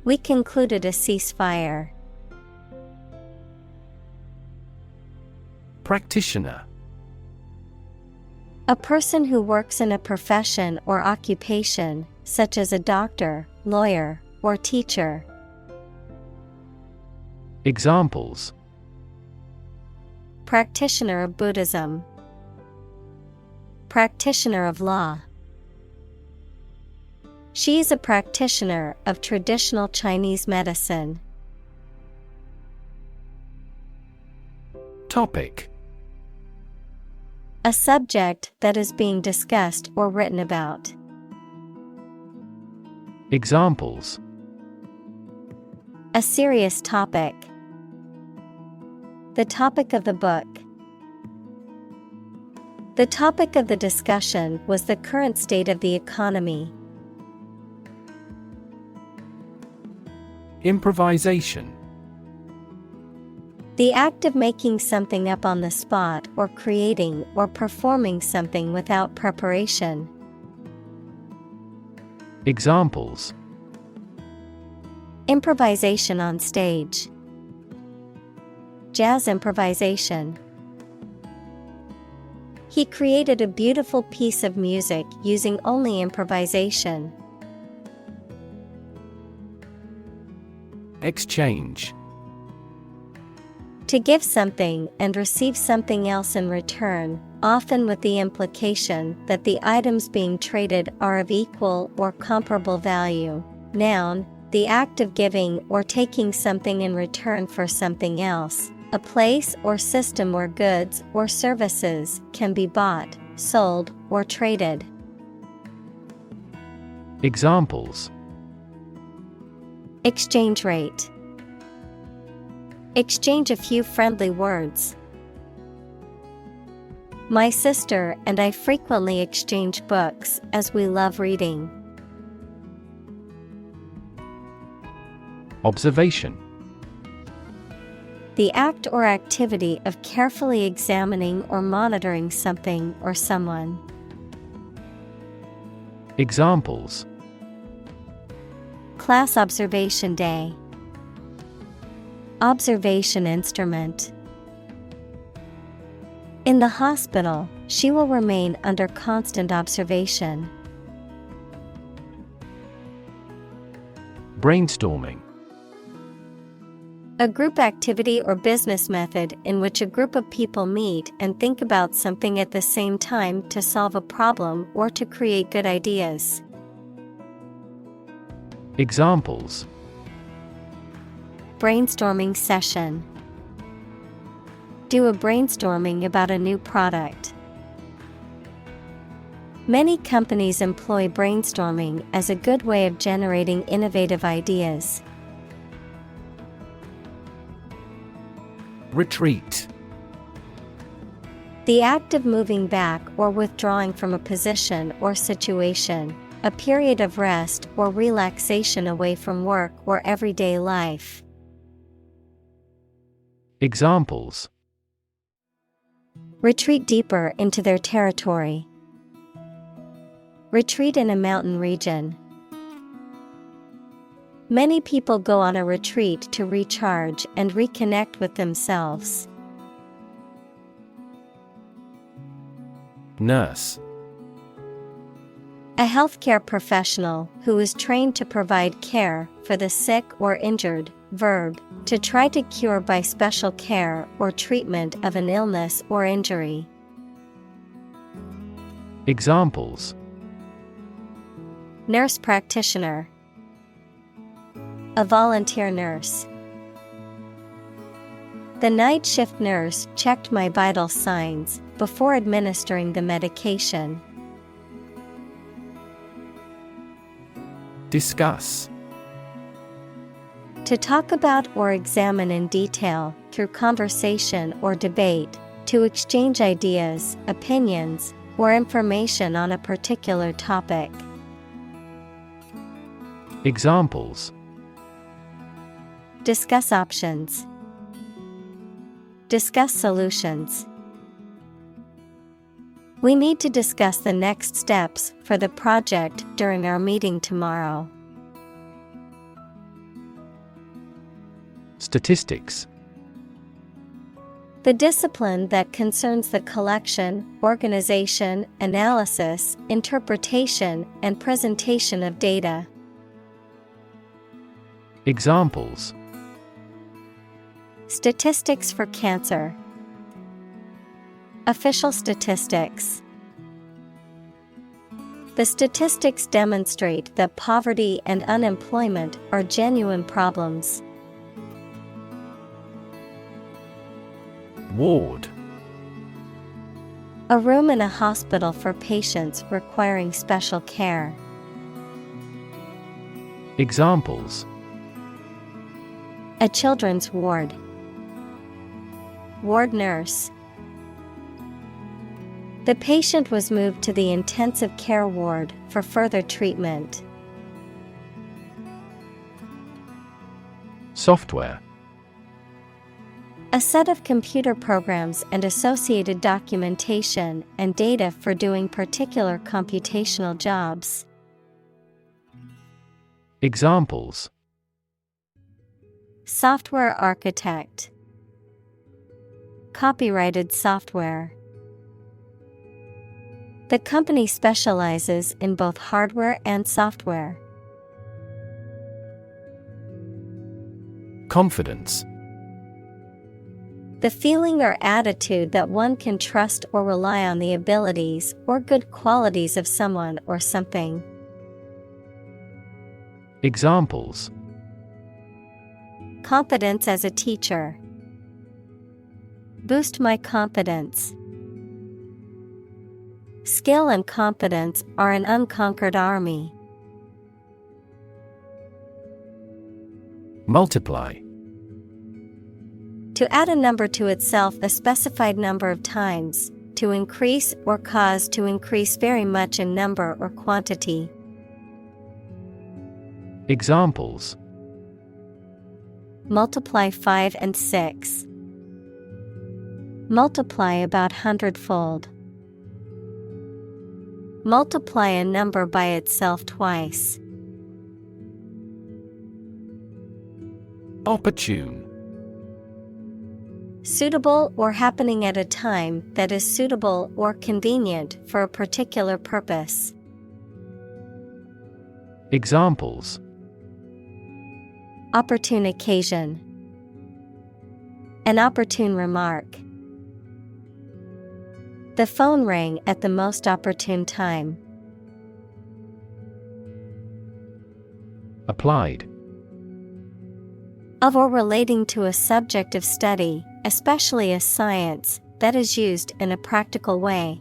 We concluded a ceasefire. Practitioner. A person who works in a profession or occupation, such as a doctor, lawyer, or teacher. Examples: Practitioner of Buddhism. Practitioner of law. She is a practitioner of traditional Chinese medicine. Topic: A subject that is being discussed or written about. Examples: A serious topic. The topic of the book. The topic of the discussion was the current state of the economy. Improvisation. The act of making something up on the spot or creating or performing something without preparation. Examples: Improvisation on stage. Jazz improvisation. He created a beautiful piece of music using only improvisation. Exchange. To give something and receive something else in return, often with the implication that the items being traded are of equal or comparable value. Noun, the act of giving or taking something in return for something else, a place or system where goods or services can be bought, sold, or traded. Examples: Exchange rate. Exchange a few friendly words. My sister and I frequently exchange books as we love reading. Observation. The act or activity of carefully examining or monitoring something or someone. Examples: Class observation day. Observation instrument. In the hospital, she will remain under constant observation. Brainstorming. A group activity or business method in which a group of people meet and think about something at the same time to solve a problem or to create good ideas. Examples: Brainstorming session. Do a brainstorming about a new product. Many companies employ brainstorming as a good way of generating innovative ideas. Retreat. The act of moving back or withdrawing from a position or situation, a period of rest or relaxation away from work or everyday life. Examples: retreat deeper into their territory. Retreat in a mountain region. Many people go on a retreat to recharge and reconnect with themselves. Nurse. A healthcare professional who is trained to provide care for the sick or injured. Verb, to try to cure by special care or treatment of an illness or injury. Examples: nurse practitioner. A volunteer nurse. The night shift nurse checked my vital signs before administering the medication. Discuss. To talk about or examine in detail, through conversation or debate, to exchange ideas, opinions, or information on a particular topic. Examples: discuss options. Discuss solutions. We need to discuss the next steps for the project during our meeting tomorrow. Statistics. The discipline that concerns the collection, organization, analysis, interpretation, and presentation of data. Examples: statistics for cancer. Official statistics. The statistics demonstrate that poverty and unemployment are genuine problems. Ward. A room in a hospital for patients requiring special care. Examples: a children's ward. Ward nurse. The patient was moved to the intensive care ward for further treatment. Software. A set of computer programs and associated documentation and data for doing particular computational jobs. Examples: software architect. Copyrighted software. The company specializes in both hardware and software. Confidence. The feeling or attitude that one can trust or rely on the abilities or good qualities of someone or something. Examples: confidence as a teacher. Boost my confidence. Skill and confidence are an unconquered army. Multiply. To add a number to itself a specified number of times, to increase or cause to increase very much in number or quantity. Examples: multiply 5 and 6. Multiply about 100-fold. Multiply a number by itself twice. Opportune. Suitable or happening at a time that is suitable or convenient for a particular purpose. Examples: opportune occasion. An opportune remark. The phone rang at the most opportune time. Applied. Of or relating to a subject of study, especially a science, that is used in a practical way.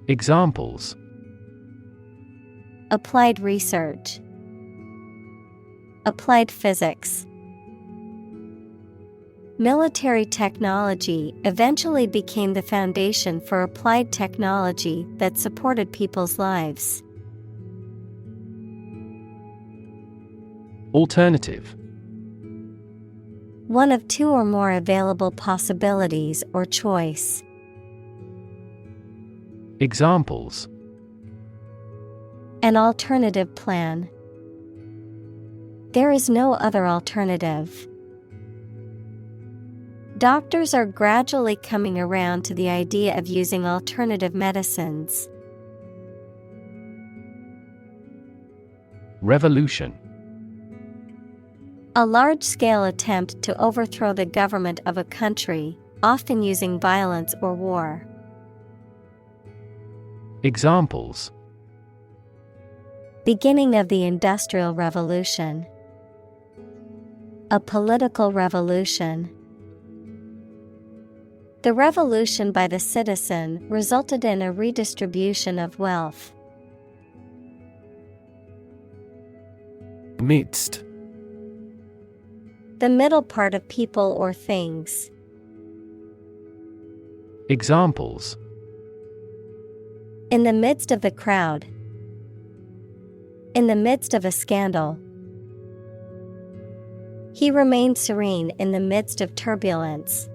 Examples: applied research. Applied physics. Military technology eventually became the foundation for applied technology that supported people's lives. Alternative. One of two or more available possibilities or choice. Examples: An alternative plan. There is no other alternative. Doctors are gradually coming around to the idea of using alternative medicines. Revolution. A large-scale attempt to overthrow the government of a country, often using violence or war. Examples: Beginning of the Industrial Revolution. A political revolution. The revolution by the citizen resulted in a redistribution of wealth. Midst. The middle part of people or things. Examples: In the midst of the crowd. In the midst of a scandal. He remained serene in the midst of turbulence.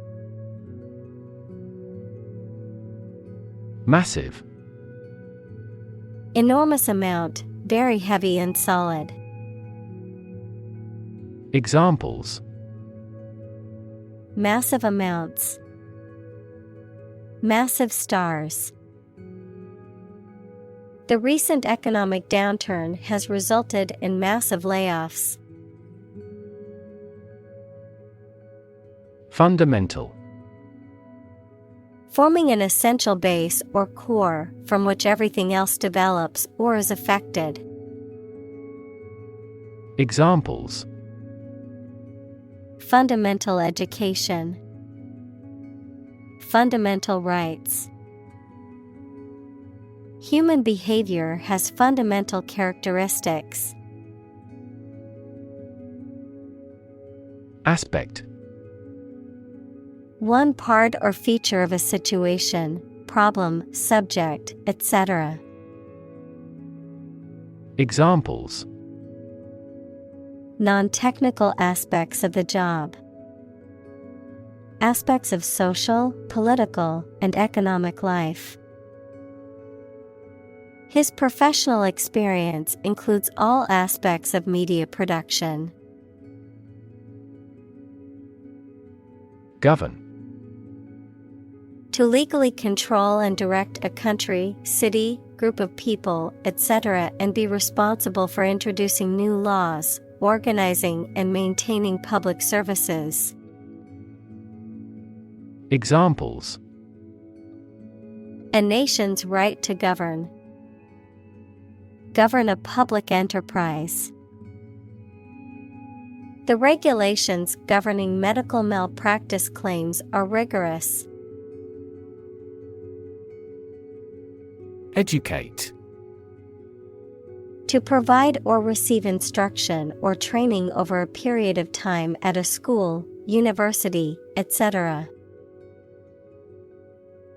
Massive. Enormous amount, very heavy and solid. Examples: Massive amounts. Massive stars. The recent economic downturn has resulted in massive layoffs. Fundamental. Forming an essential base or core from which everything else develops or is affected. Examples: Fundamental education. Fundamental rights. Human behavior has fundamental characteristics. Aspect. One part or feature of a situation, problem, subject, etc. Examples: Non-technical aspects of the job. Aspects of social, political, and economic life. His professional experience includes all aspects of media production. Govern. To legally control and direct a country, city, group of people, etc., and be responsible for introducing new laws, organizing and maintaining public services. Examples: A nation's right to govern. Govern a public enterprise. The regulations governing medical malpractice claims are rigorous. Educate. To provide or receive instruction or training over a period of time at a school, university, etc.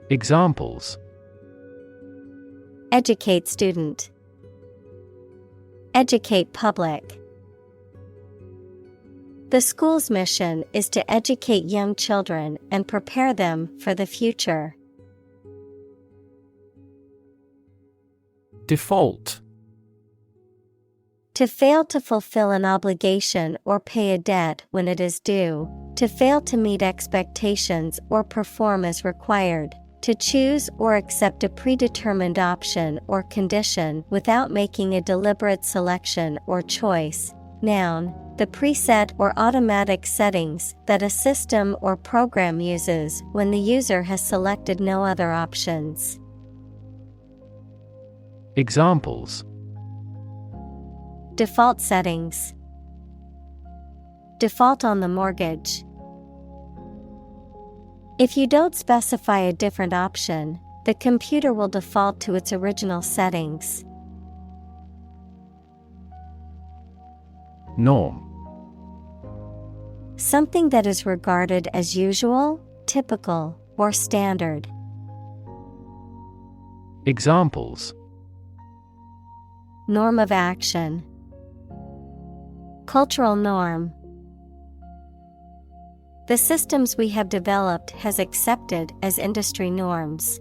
Examples: Educate student. Educate public. The school's mission is to educate young children and prepare them for the future. Default. To fail to fulfill an obligation or pay a debt when it is due, to fail to meet expectations or perform as required, to choose or accept a predetermined option or condition without making a deliberate selection or choice. Noun, the preset or automatic settings that a system or program uses when the user has selected no other options. Examples: Default settings. Default on the mortgage. If you don't specify a different option, the computer will default to its original settings. Norm. Something that is regarded as usual, typical, or standard. Examples: Norm of action. Cultural norm. The systems we have developed has accepted as industry norms.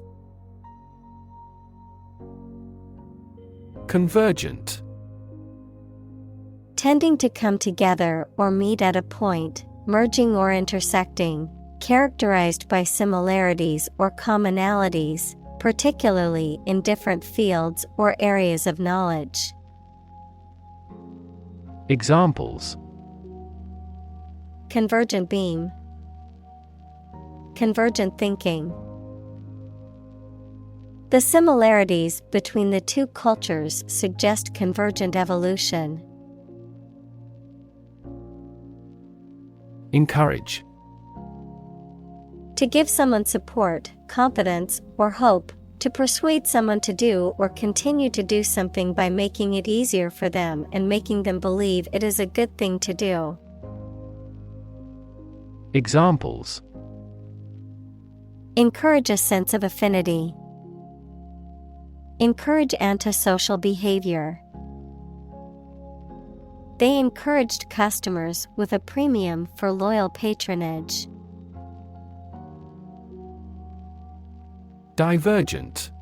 Convergent. Tending to come together or meet at a point, merging or intersecting, characterized by similarities or commonalities, particularly in different fields or areas of knowledge. Examples: Convergent beam, convergent thinking. The similarities between the two cultures suggest convergent evolution. Encourage. To give someone support, confidence, or hope, to persuade someone to do or continue to do something by making it easier for them and making them believe it is a good thing to do. Examples: Encourage a sense of affinity. Encourage antisocial behavior. They encouraged customers with a premium for loyal patronage. Divergent.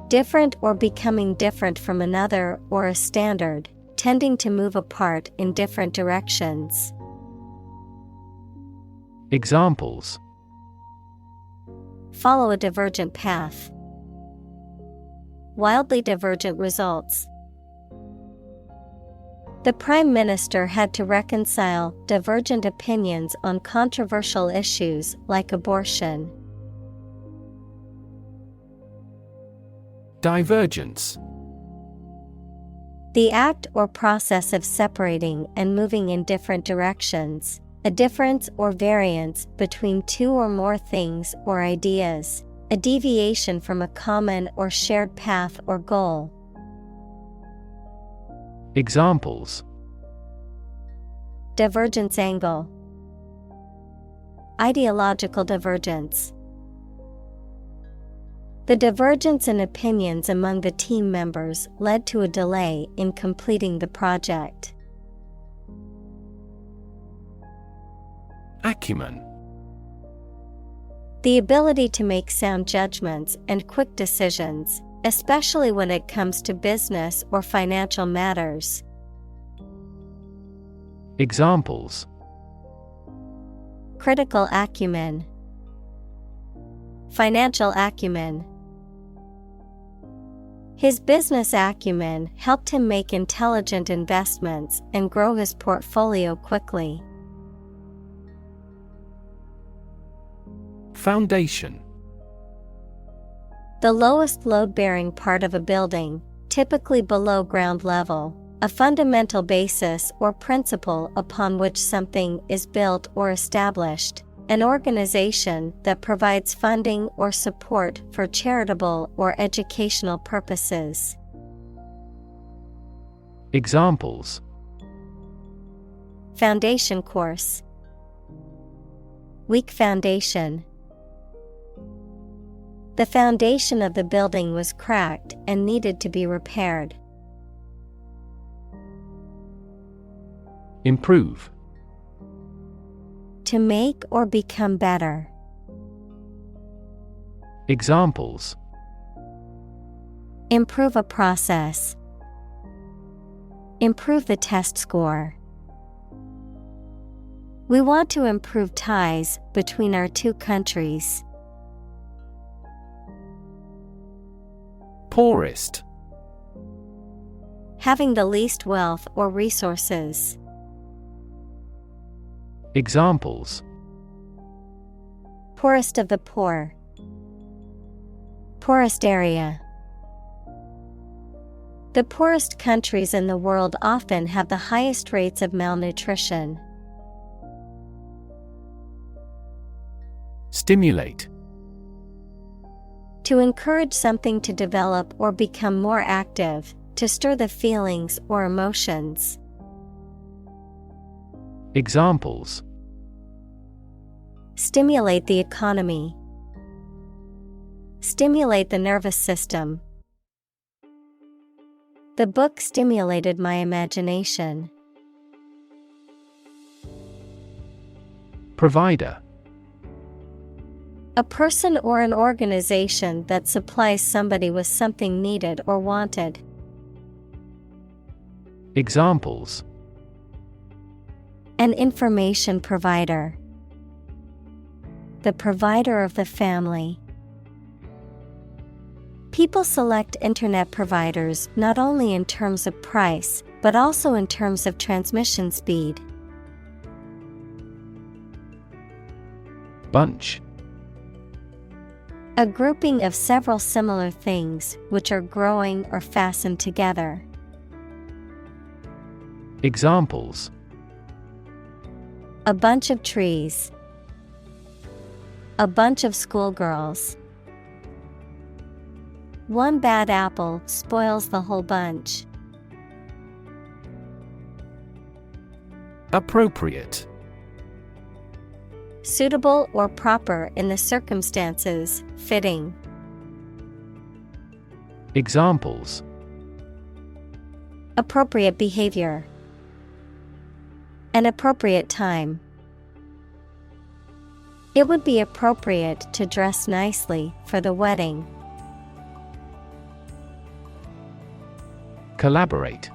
Different or becoming different from another or a standard, tending to move apart in different directions. Examples: Follow a divergent path. Wildly divergent results. The Prime Minister had to reconcile divergent opinions on controversial issues like abortion. Divergence. The act or process of separating and moving in different directions, a difference or variance between two or more things or ideas, a deviation from a common or shared path or goal. Examples: Divergence angle. Ideological divergence. The divergence in opinions among the team members led to a delay in completing the project. Acumen. The ability to make sound judgments and quick decisions, especially when it comes to business or financial matters. Examples: Critical acumen. Financial acumen. His business acumen helped him make intelligent investments and grow his portfolio quickly. Foundation. The lowest load-bearing part of a building, typically below ground level, a fundamental basis or principle upon which something is built or established, an organization that provides funding or support for charitable or educational purposes. Examples: Foundation course. Weak foundation. The foundation of the building was cracked and needed to be repaired. Improve. To make or become better. Examples: Improve a process. Improve the test score. We want to improve ties between our two countries. Poorest. Having the least wealth or resources. Examples: Poorest of the poor. Poorest area. The poorest countries in the world often have the highest rates of malnutrition. Stimulate. To encourage something to develop or become more active, to stir the feelings or emotions. Examples: Stimulate the economy. Stimulate the nervous system. The book stimulated my imagination. Provider. A person or an organization that supplies somebody with something needed or wanted. Examples: An information provider. The provider of the family. People select internet providers not only in terms of price, but also in terms of transmission speed. Bunch. A grouping of several similar things which are growing or fastened together. Examples: A bunch of trees. A bunch of schoolgirls. One bad apple spoils the whole bunch. Appropriate. Suitable or proper in the circumstances, fitting. Examples: Appropriate behavior. An appropriate time. It would be appropriate to dress nicely for the wedding. Collaborate.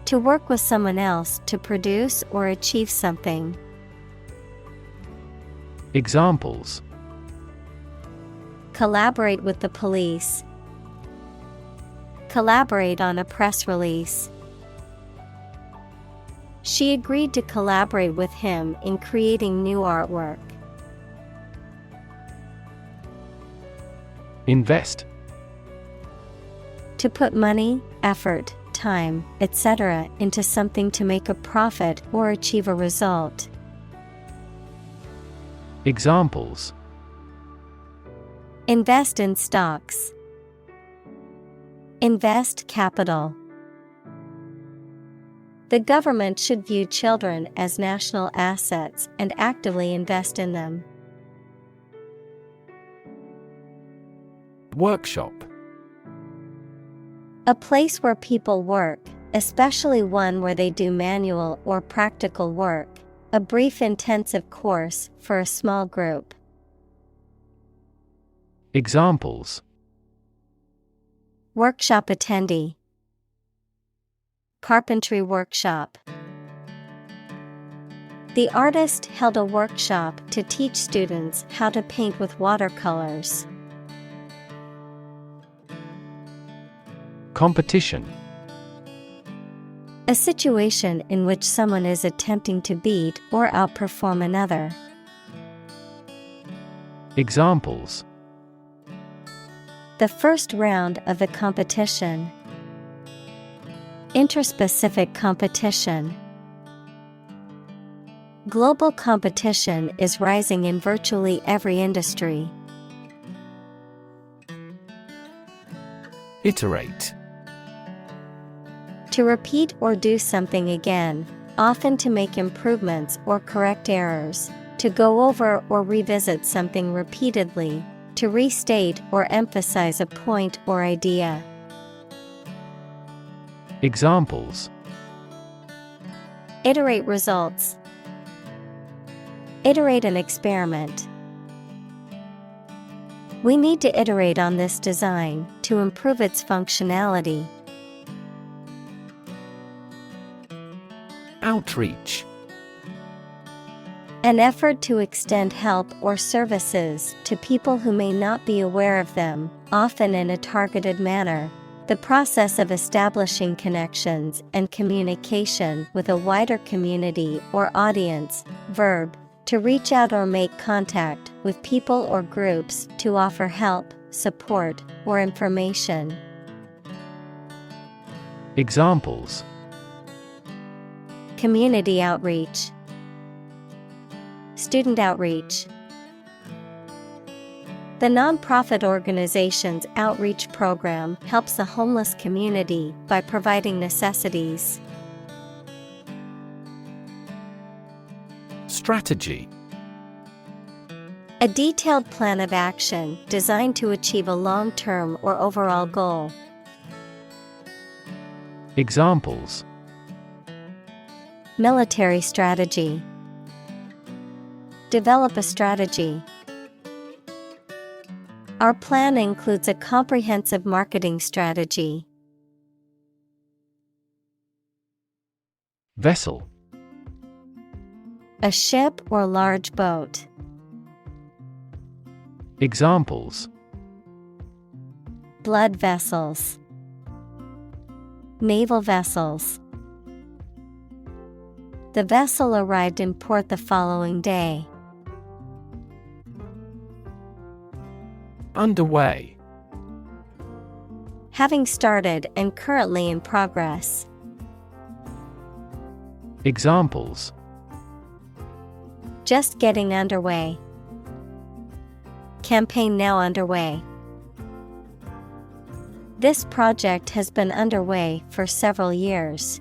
To work with someone else to produce or achieve something. Examples: Collaborate with the police. Collaborate on a press release. She agreed to collaborate with him in creating new artwork. Invest. To put money, effort, time, etc. into something to make a profit or achieve a result. Examples: Invest in stocks. Invest capital. The government should view children as national assets and actively invest in them. Workshop. A place where people work, especially one where they do manual or practical work. A brief intensive course for a small group. Examples: Workshop attendee. Carpentry workshop. The artist held a workshop to teach students how to paint with watercolors. Competition. A situation in which someone is attempting to beat or outperform another. Examples: The first round of the competition. Interspecific competition. Global competition is rising in virtually every industry. Iterate. To repeat or do something again, often to make improvements or correct errors. To go over or revisit something repeatedly. To restate or emphasize a point or idea. Examples: Iterate results. Iterate an experiment. We need to iterate on this design to improve its functionality. Outreach. An effort to extend help or services to people who may not be aware of them, often in a targeted manner. The process of establishing connections and communication with a wider community or audience. Verb, to reach out or make contact with people or groups to offer help, support, or information. Examples: Community outreach. Student outreach. The nonprofit organization's outreach program helps the homeless community by providing necessities. Strategy. A detailed plan of action designed to achieve a long-term or overall goal. Examples: Military strategy. Develop a strategy. Our plan includes a comprehensive marketing strategy. Vessel. A ship or large boat. Examples: Blood vessels. Naval vessels. The vessel arrived in port the following day. Underway. Having started and currently in progress. Examples: Just getting underway. Campaign now underway. This project has been underway for several years.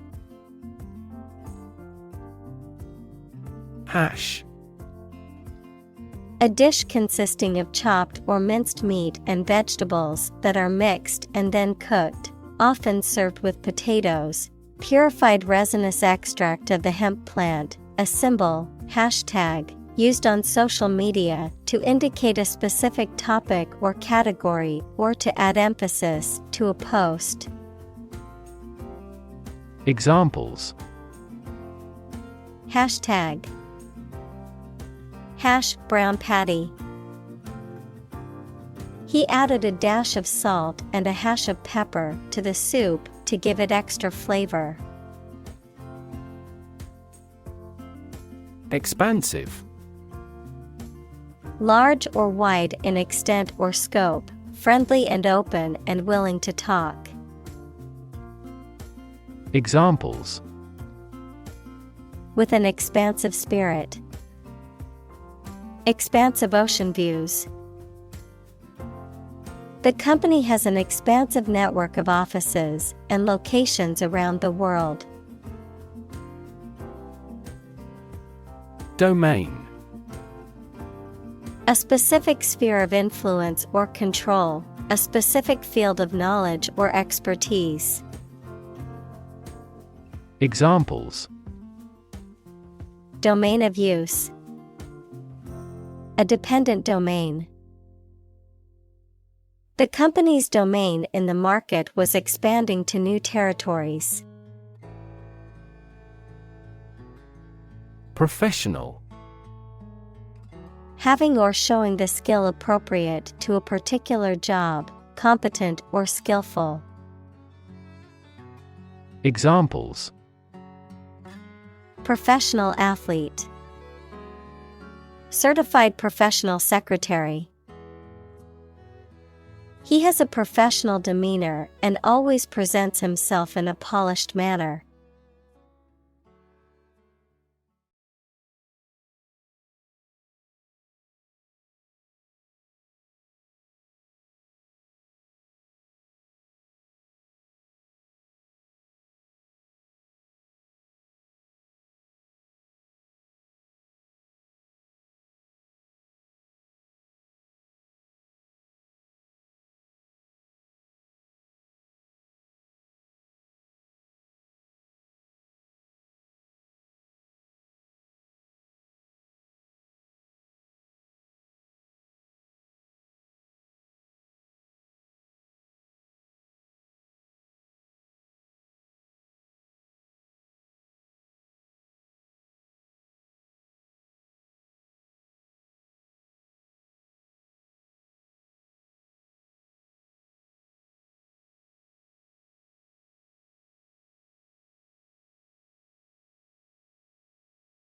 Hash. A dish consisting of chopped or minced meat and vegetables that are mixed and then cooked, often served with potatoes. Purified resinous extract of the hemp plant, a symbol, hashtag, used on social media to indicate a specific topic or category or to add emphasis to a post. Examples: Hashtag hash brown patty. He added a dash of salt and a hash of pepper to the soup to give it extra flavor. Expansive. Large or wide in extent or scope, friendly and open and willing to talk. Examples: With an expansive spirit. Expansive ocean views. The company has an expansive network of offices and locations around the world. Domain. A specific sphere of influence or control, a specific field of knowledge or expertise. Examples: Domain of use. A dependent domain. The company's domain in the market was expanding to new territories. Professional. Having or showing the skill appropriate to a particular job, competent or skillful. Examples: Professional athlete. Certified professional secretary. He has a professional demeanor and always presents himself in a polished manner.